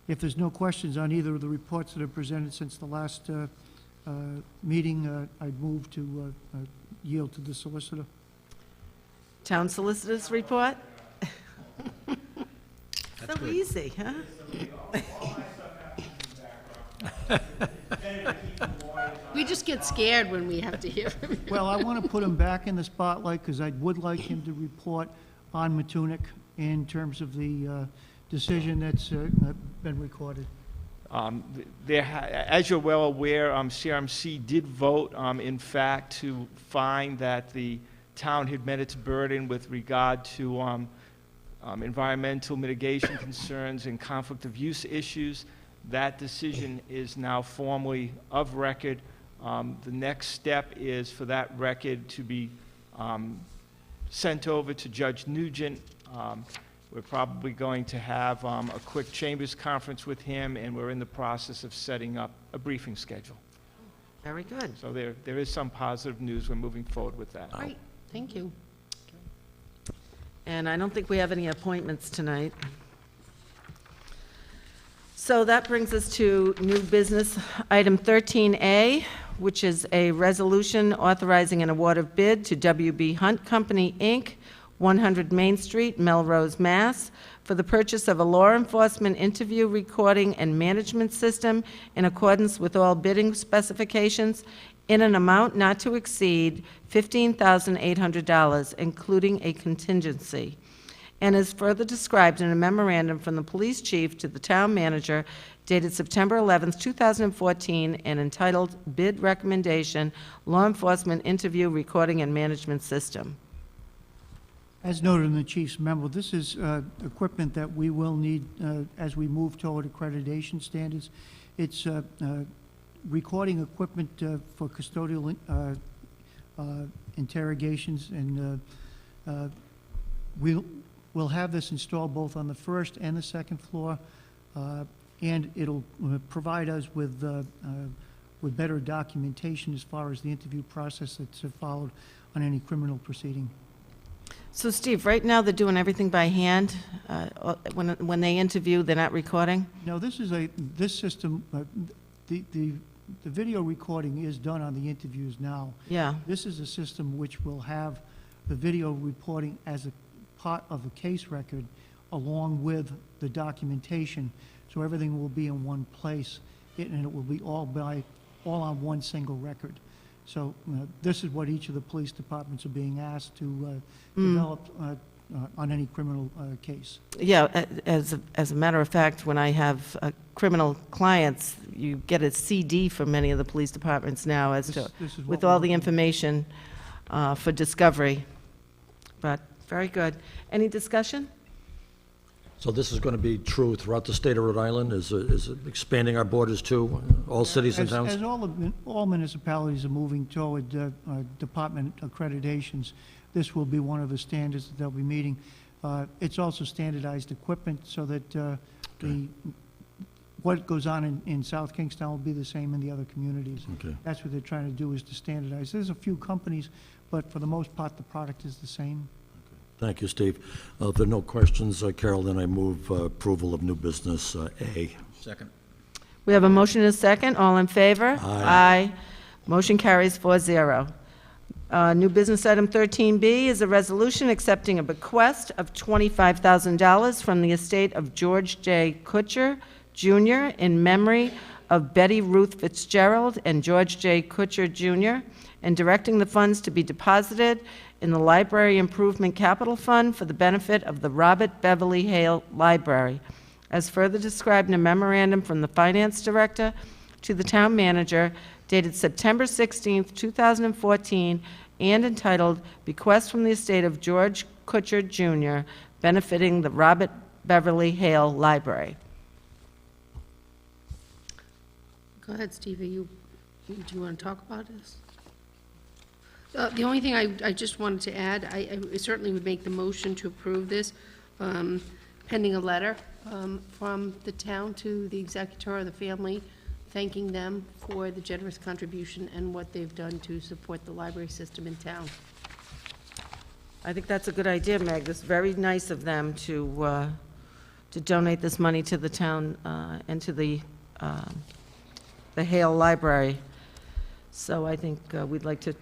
If there's no questions on either of the reports that are presented since the last meeting, I'd move to yield to the solicitor. Town Solicitor's report? So easy, huh? We just get scared when we have to hear from you. Well, I want to put him back in the spotlight because I would like him to report on Matunic in terms of the decision that's been recorded. As you're well aware, CRMC did vote, in fact, to find that the town had met its burden with regard to environmental mitigation concerns and conflict of use issues. That decision is now formally of record. The next step is for that record to be sent over to Judge Nugent. We're probably going to have a quick chambers conference with him, and we're in the process of setting up a briefing schedule. Very good. So there is some positive news. We're moving forward with that. Great, thank you. And I don't think we have any appointments tonight. So that brings us to new business, item 13A, which is a resolution authorizing an award of bid to WB Hunt Company, Inc., 100 Main Street, Melrose, Mass., for the purchase of a law enforcement interview recording and management system in accordance with all bidding specifications in an amount not to exceed $15,800, including a contingency, and is further described in a memorandum from the police chief to the town manager dated September 11, 2014, and entitled Bid Recommendation, Law Enforcement Interview Recording and Management System. As noted in the chief's memo, this is equipment that we will need as we move toward accreditation standards. It's recording equipment for custodial interrogations, and we'll have this installed both on the first and the second floor, and it'll provide us with better documentation as far as the interview process that's followed on any criminal proceeding. So Steve, right now they're doing everything by hand? When they interview, they're not recording? No, this system, the video recording is done on the interviews now. Yeah. This is a system which will have the video reporting as a part of the case record along with the documentation So everything will be in one place, and it will be all on one single record. So this is what each of the police departments are being asked to develop on any criminal case. Yeah, as a matter of fact, when I have criminal clients, you get a CD for many of the police departments now as to, This is what with we're all the looking- information for discovery. But, very good. Any discussion? So this is going to be true throughout the state of Rhode Island? Is it expanding our borders to all cities and towns? As all municipalities are moving toward department accreditations, this will be one of the standards that they'll be meeting. It's also standardized equipment so that what goes on in South Kingstown will be the same in the other communities. Okay. That's what they're trying to do, is to standardize. There's a few companies, but for the most part, the product is the same. Thank you, Steve. If there are no questions, Carol, then I move approval of new business A. Second. We have a motion and a second. All in favor? Aye. Motion carries 4-0. New business item 13B is a resolution accepting a bequest of $25,000 from the estate of George J. Kutcher, Jr. in memory of Betty Ruth Fitzgerald and George J. Kutcher, Jr., and directing the funds to be deposited in the Library Improvement Capital Fund for the benefit of the Robert Beverly Hale Library, as further described in a memorandum from the Finance Director to the Town Manager dated September 16, 2014, and entitled Bequest from the Estate of George Kutcher, Jr., benefiting the Robert Beverly Hale Library. Go ahead, Steve, do you want to talk about this? The only thing I just wanted to add, I certainly would make the motion to approve this, pending a letter from the town to the executor of the family, thanking them for the generous contribution and what they've done to support the library system in town. I think that's a good idea, Meg. It's very nice of them to donate this money to the town and to the Hale Library. So I think we'd like to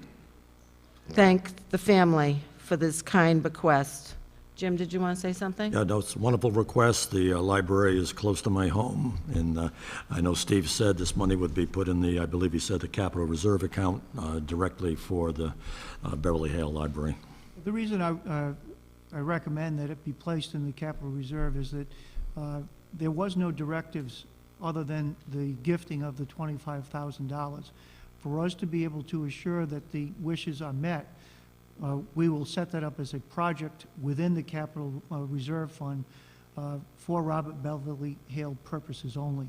thank the family for this kind bequest. Jim, did you want to say something? Yeah, no, it's a wonderful request. The library is close to my home, and I know Steve said this money would be put in the, I believe he said, the capital reserve account directly for the Beverly Hale Library. The reason I recommend that it be placed in the capital reserve is that there was no directives other than the gifting of the $25,000. For us to be able to assure that the wishes are met, we will set that up as a project within the capital reserve fund for Robert Beverly Hale purposes only.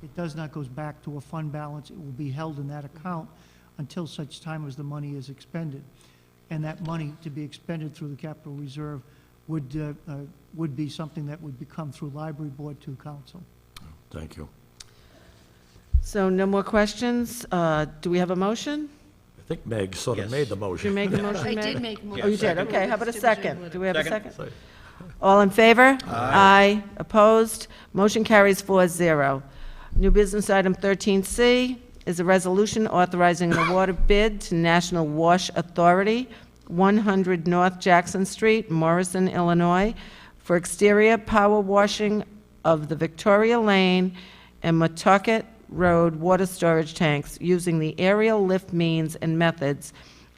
It does not go back to a fund balance. It will be held in that account until such time as the money is expended. And that money to be expended through the capital reserve would be something that would become through library board to council. Thank you. So no more questions. Do we have a motion? I think Meg sort of made the Did motion. you make a motion, I Meg? did make a motion. Oh, you did, okay. How about a second? Do we have a Second. second? All in favor? Aye. Opposed? Motion carries 4-0. New business item 13C is a resolution authorizing an award of bid to National Wash Authority, 100 North Jackson Street, Morrison, Illinois, for exterior power washing of the Victoria Lane and Matucket Road water storage tanks using the aerial lift means and methods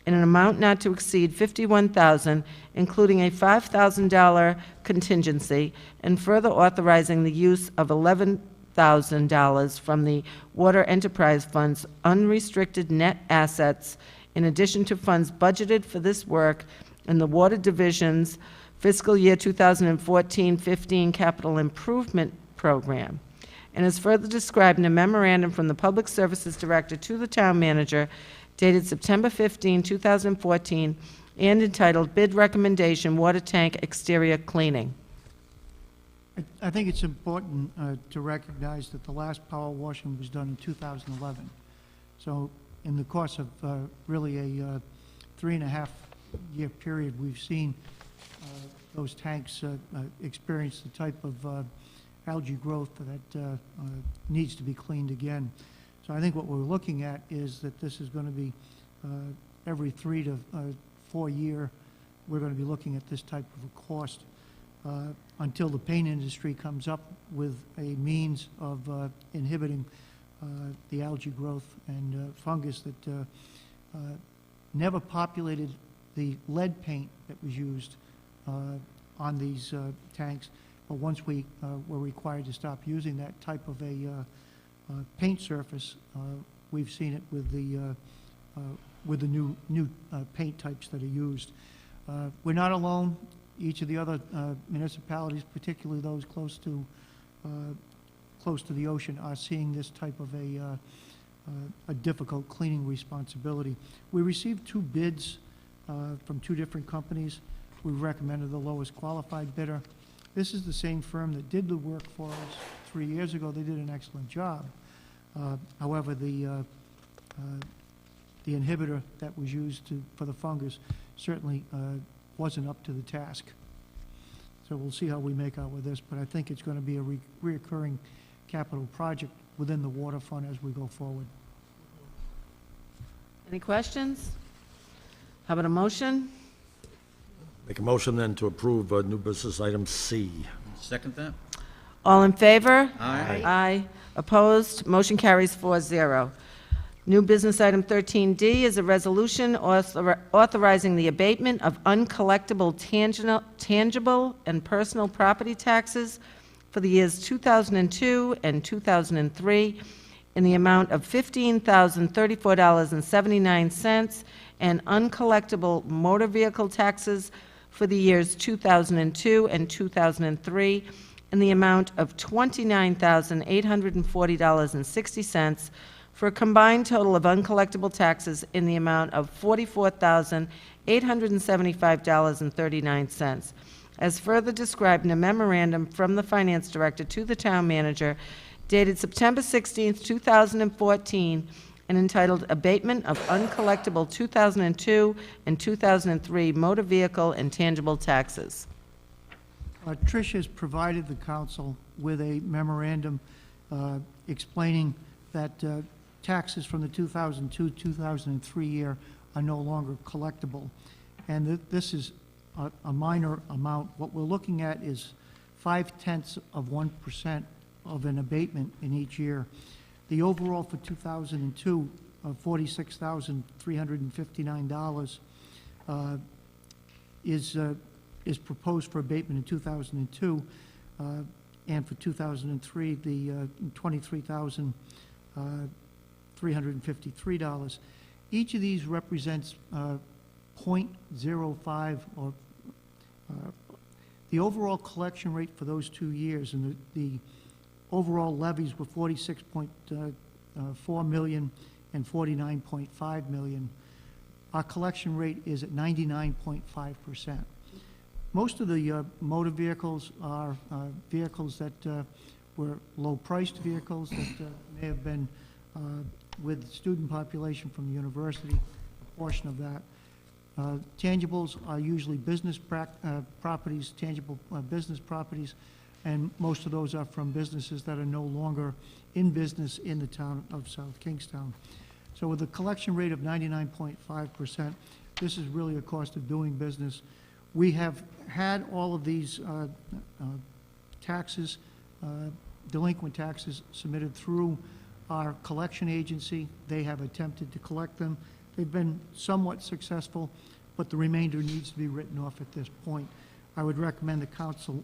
in an amount not to exceed $51,000, including a $5,000 contingency, and further authorizing the use of $11,000 from the Water Enterprise Fund's unrestricted net assets, in addition to funds budgeted for this work in the Water Division's fiscal year 2014-15 capital improvement program, and is further described in a memorandum from the Public Services Director to the Town Manager dated September 15, 2014, and entitled Bid Recommendation Water Tank Exterior Cleaning. I think it's important to recognize that the last power washing was done in 2011. So in the course of really a 3.5-year period, we've seen those tanks experience the type of algae growth that needs to be cleaned again. So I think what we're looking at is that this is going to be every 3 to 4 year, we're going to be looking at this type of a cost. until the paint industry comes up with a means of inhibiting the algae growth and fungus that never populated the lead paint that was used on these tanks. But once we were required to stop using that type of a paint surface, we've seen it with the new paint types that are used. We're not alone. Each of the other municipalities, particularly those close to the ocean, are seeing this type of a difficult cleaning responsibility. We received 2 bids from 2 different companies. We recommended the lowest qualified bidder. This is the same firm that did the work for us 3 years ago. They did an excellent job. However, the inhibitor that was used for the fungus certainly wasn't up to the task. So we'll see how we make out with this, but I think it's going to be a reoccurring capital project within the water fund as we go forward. Any questions? How about a motion? Make a motion then to approve new business item C. Second that? All in favor? Aye. Aye. Opposed? Motion carries 4-0. New business item 13D is a resolution authorizing the abatement of uncollectible tangible and personal property taxes for the years 2002 and 2003 in the amount of $15,034.79 and uncollectible motor vehicle taxes for the years 2002 and 2003 in the amount of $29,840.60 for a combined total of uncollectible taxes in the amount of $44,875.39, as further described in a memorandum from the Finance Director to the Town Manager dated September 16, 2014, and entitled Abatement of Uncollectible 2002 and 2003 Motor Vehicle and Tangible Taxes. Trish has provided the council with a memorandum explaining that taxes from the 2002-2003 year are no longer collectible. And this is a minor amount. What we're looking at is 0.5% of an abatement in each year. The overall for 2002 of $46,359 is proposed for abatement in 2002, and for 2003, the $23,353. Each of these represents 0.05 or the overall collection rate for those 2 years, and the overall levies were $46.4 million and $49.5 million. Our collection rate is at 99.5%. Most of the motor vehicles are vehicles that were low-priced vehicles that may have been with student population from the university, a portion of that. Tangibles are usually business properties, tangible business properties, and most of those are from businesses that are no longer in business in the town of South Kingstown. So with a collection rate of 99.5%, this is really a cost of doing business. We have had all of these taxes, delinquent taxes, submitted through our collection agency. They have attempted to collect them. They've been somewhat successful, but the remainder needs to be written off at this point. I would recommend the council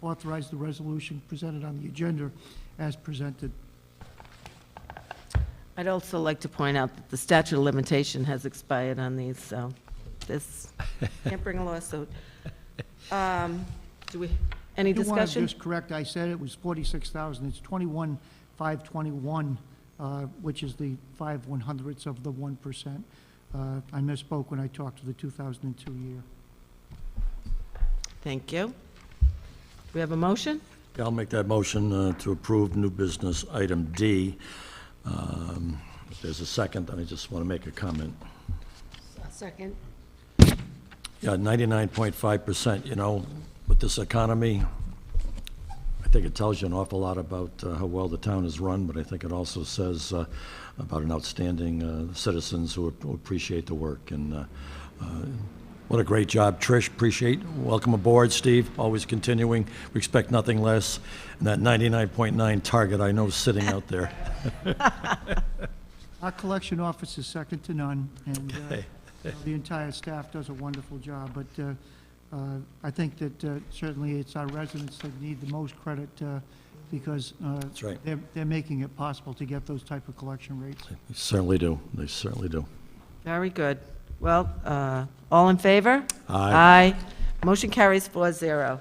authorize the resolution presented on the agenda as presented. I'd also like to point out that the statute of limitation has expired on these, so this can't bring a lawsuit. Any I do want to discussion? just correct, I said it was 46,000, it's 21,521, which is the 5/100ths of the 1%. I misspoke when I talked to the 2002 year. Thank you. Do we have a motion? Yeah, I'll make that motion to approve new business item D. If there's a second, I just want to make a comment. Second. Yeah, 99.5%, you know, with this economy, I think it tells you an awful lot about how well the town is run, but I think it also says about an outstanding citizens who appreciate the work. And What a great job, Trish. Appreciate. Welcome aboard, Steve. Always continuing. We expect nothing less. And that 99.9 target I know is sitting out there. Our collection office is second to none, and the entire staff does a wonderful job. But I think that certainly it's our residents that need the most credit because That's right. they're making it possible to get those type of collection rates. They certainly do. They certainly do. Very good. Well, all in favor? Aye. Aye. Motion carries 4-0.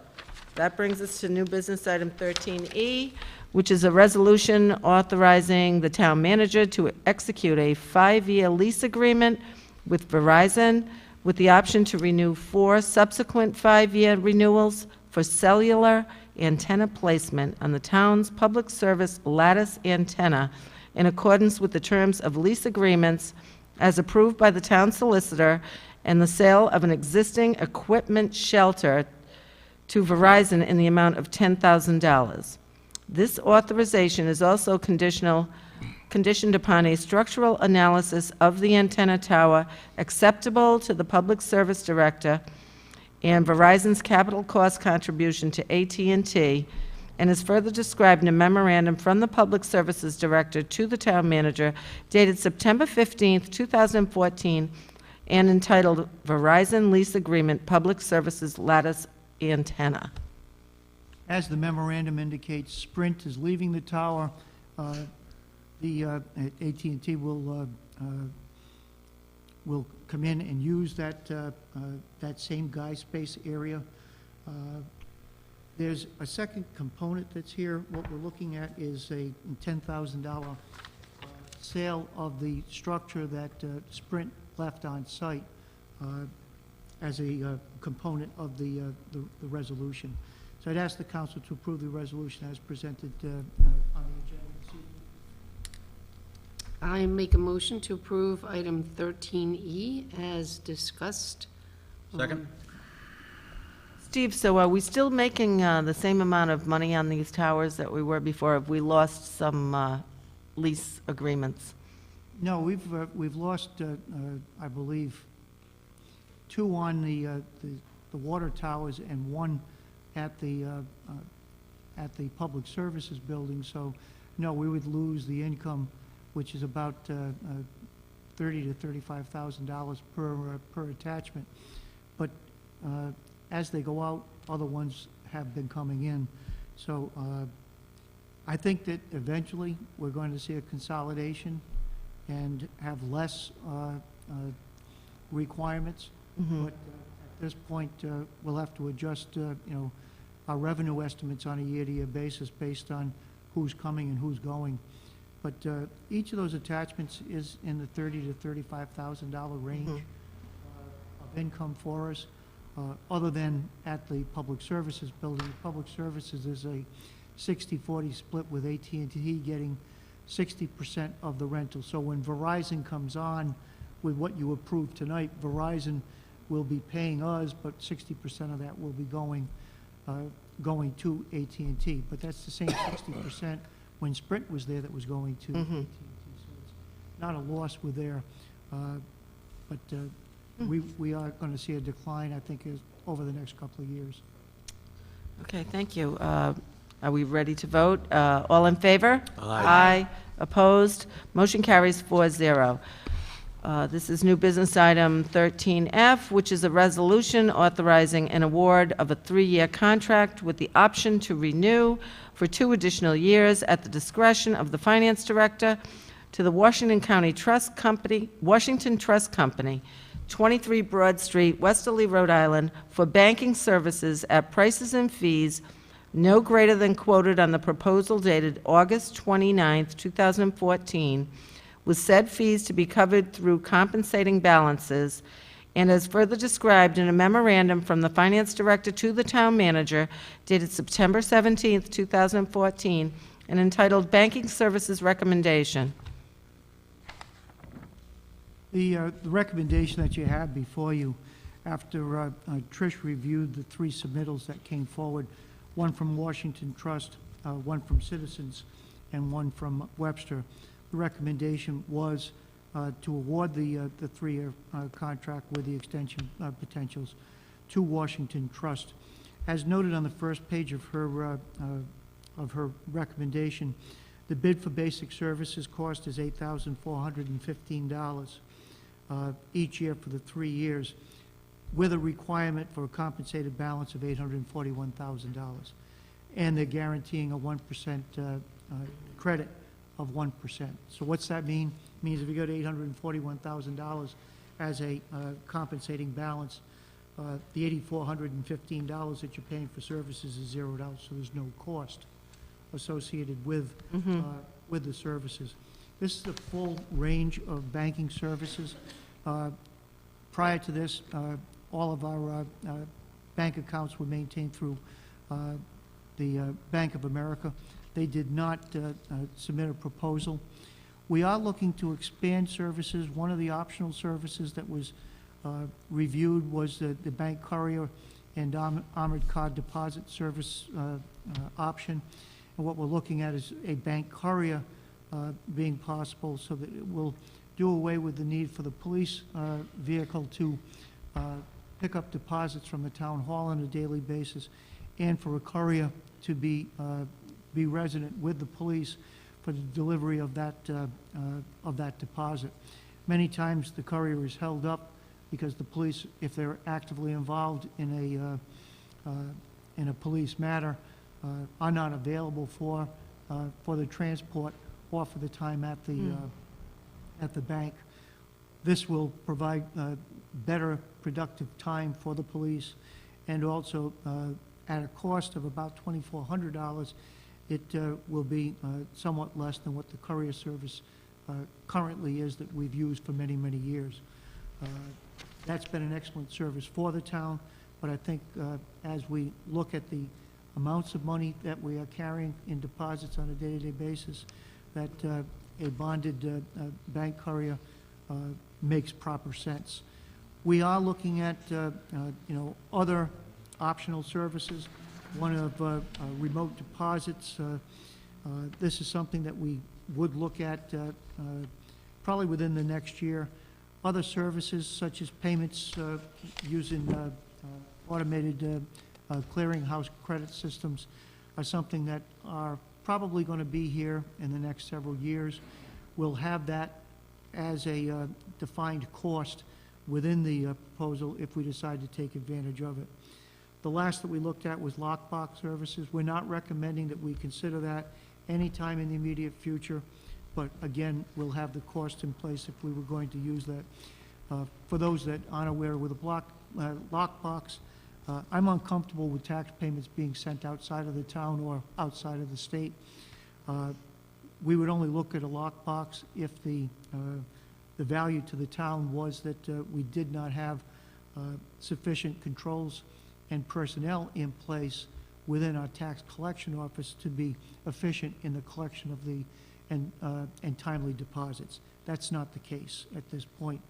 That brings us to new business item 13E, which is a resolution authorizing the town manager to execute a 5-year lease agreement with Verizon with the option to renew 4 subsequent 5-year renewals for cellular antenna placement on the town's public service lattice antenna in accordance with the terms of lease agreements as approved by the town solicitor and the sale of an existing equipment shelter to Verizon in the amount of $10,000. This authorization is also conditioned upon a structural analysis of the antenna tower acceptable to the Public Service Director and Verizon's capital cost contribution to AT&T, and is further described in a memorandum from the Public Services Director to the Town Manager dated September 15, 2014, and entitled Verizon Lease Agreement Public Services Lattice Antenna. As the memorandum indicates, Sprint is leaving the tower. The AT&T will come in and use that same guy space area. There's a second component that's here. What we're looking at is a $10,000 sale of the structure that Sprint left on site as a component of the resolution. So I'd ask the council to approve the resolution as presented on the agenda this evening. I make a motion to approve item 13E as discussed. Second? Steve, so are we still making the same amount of money on these towers that we were before? Have we lost some lease agreements? No, we've lost, I believe, 2 on the water towers and 1 at the public services building. So, no, we would lose the income, which is about $30,000 to $35,000 per attachment. But as they go out, other ones have been coming in. So I think that eventually we're going to see a consolidation and have less requirements. But at this point, we'll have to adjust, our revenue estimates on a year-to-year basis based on who's coming and who's going. But each of those attachments is in the $30,000 to $35,000 range of income for us. Other than at the public services building. The public services is a 60-40 split with AT&T getting 60% of the rental. So when Verizon comes on with what you approved tonight, Verizon will be paying us, but 60% of that will be going to AT&T. But that's the same 60% when Sprint was there that was going to AT&T. So it's not a loss with there. But we are going to see a decline, I think, over the next couple of years. Okay, thank you. Are we ready to vote? All in favor? Aye. Aye. Opposed? Motion carries 4-0. This is new business item 13F, which is a resolution authorizing an award of a 3-year contract with the option to renew for 2 additional years at the discretion of the Finance Director to the Washington Trust Company, 23 Broad Street, Westerly, Rhode Island, for banking services at prices and fees no greater than quoted on the proposal dated August 29, 2014, with said fees to be covered through compensating balances, and as further described in a memorandum from the Finance Director to the Town Manager dated September 17, 2014, and entitled Banking Services Recommendation. The recommendation that you have before you, after Trish reviewed the 3 submittals that came forward, 1 from Washington Trust, 1 from Citizens, and 1 from Webster, the recommendation was to award the 3-year contract with the extension potentials to Washington Trust. As noted on the first page of her recommendation, the bid for basic services cost is $8,415 each year for the 3 years, with a requirement for a compensated balance of $841,000. And they're guaranteeing a 1% credit of 1%. So what's that mean? It means if you go to $841,000 as a compensating balance, the $8,415 that you're paying for services is zeroed out, so there's no cost associated with the services. This is the full range of banking services. Prior to this, all of our bank accounts were maintained through the Bank of America. They did not submit a proposal. We are looking to expand services. One of the optional services that was reviewed was the bank courier and armored card deposit service option. And what we're looking at is a bank courier being possible, so that it will do away with the need for the police vehicle to pick up deposits from the town hall on a daily basis, and for a courier to be resident with the police for the delivery of that deposit. Many times the courier is held up because the police, if they're actively involved in a police matter, are not available for the transport or for the time at the bank. This will provide better productive time for the police, and also at a cost of about $2,400, it will be somewhat less than what the courier service currently is that we've used for many, many years. That's been an excellent service for the town, but I think as we look at the amounts of money that we are carrying in deposits on a day-to-day basis, that a bonded bank courier makes proper sense. We are looking at other optional services. One of remote deposits. This is something that we would look at probably within the next year. Other services such as payments using automated clearinghouse credit systems are something that are probably going to be here in the next several years. We'll have that as a defined cost within the proposal if we decide to take advantage of it. The last that we looked at was lockbox services. We're not recommending that we consider that anytime in the immediate future, but again, we'll have the cost in place if we were going to use that. For those that aren't aware, with a lockbox, I'm uncomfortable with tax payments being sent outside of the town or outside of the state. We would only look at a lockbox if the value to the town was that we did not have sufficient controls and personnel in place within our tax collection office to be efficient in the collection of the and timely deposits. That's not the case at this point.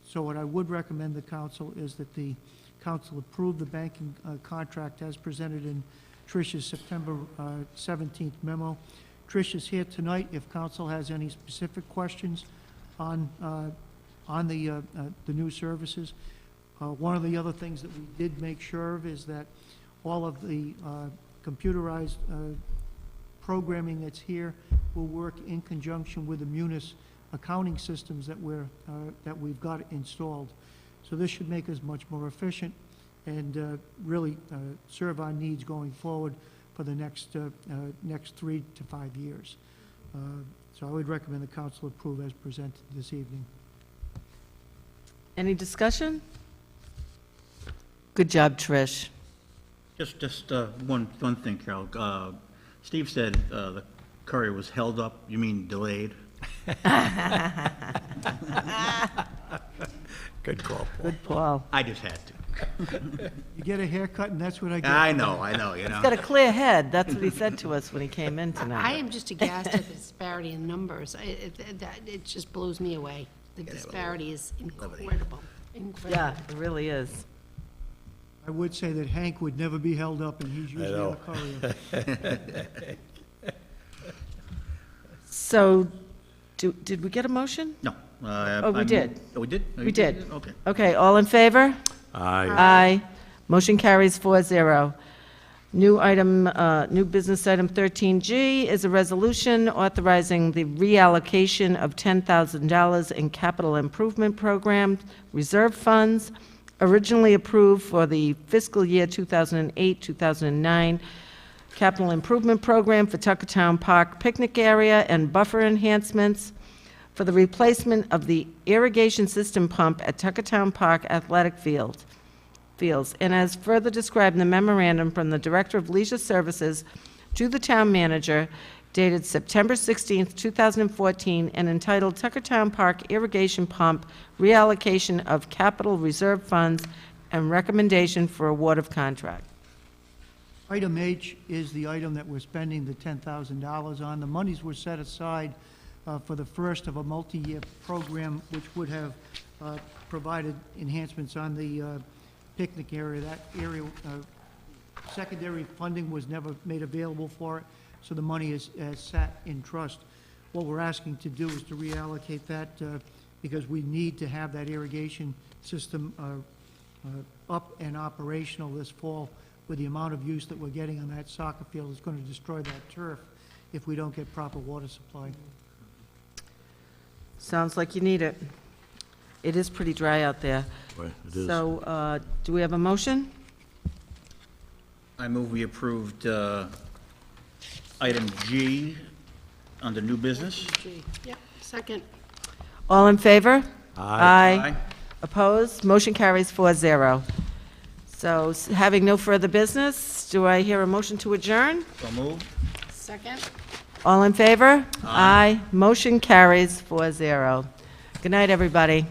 So what I would recommend the council is that the council approve the banking contract as presented in Trish's September 17th memo. Trish is here tonight if council has any specific questions on the new services. One of the other things that we did make sure of is that all of the computerized programming that's here will work in conjunction with the Munis accounting systems that we've got installed. So this should make us much more efficient and really serve our needs going forward for the next 3 to 5 years. So I would recommend the council approve as presented this evening. Any discussion? Good job, Trish. Just one thing, Carol. Steve said the courier was held up. You mean delayed? Good call, Paul. Good, Paul. I just had to. You get a haircut and that's what I get. I know, you know. He's got a clear head. That's what he said to us when he came in tonight. I am just aghast at the disparity in numbers. It just blows me away. The disparity is incredible. Yeah, it really is. I would say that Hank would never be held up, and he's usually a courier. So, Did we get a motion? No. Oh, we did. Oh, we did? Oh, you We did. Okay. Okay, all in favor? Aye. Aye. Motion carries 4-0. New business item 13G is a resolution authorizing the reallocation of $10,000 in capital improvement program reserve funds originally approved for the fiscal year 2008-2009 capital improvement program for Tuckertown Park picnic area and buffer enhancements for the replacement of the irrigation system pump at Tuckertown Park Athletic Fields, and as further described in the memorandum from the Director of Leisure Services to the Town Manager dated September 16, 2014, and entitled Tuckertown Park Irrigation Pump Reallocation of Capital Reserve Funds and Recommendation for Award of Contract. Item H is the item that we're spending the $10,000 on. The monies were set aside for the first of a multi-year program, which would have provided enhancements on the picnic area. That area, secondary funding was never made available for it, so the money is sat in trust. What we're asking to do is to reallocate that because we need to have that irrigation system up and operational this fall. With the amount of use that we're getting on that soccer field, it's going to destroy that turf if we don't get proper water supply. Sounds like you need it. It is pretty dry out there. Boy, it is. So, do we have a motion? I move we approved item G under new business. Yep, second. All in favor? Aye. Opposed? Motion carries 4-0. So, having no further business, do I hear a motion to adjourn? So moved. Second. All in favor? Aye. Motion carries 4-0. Good night, everybody.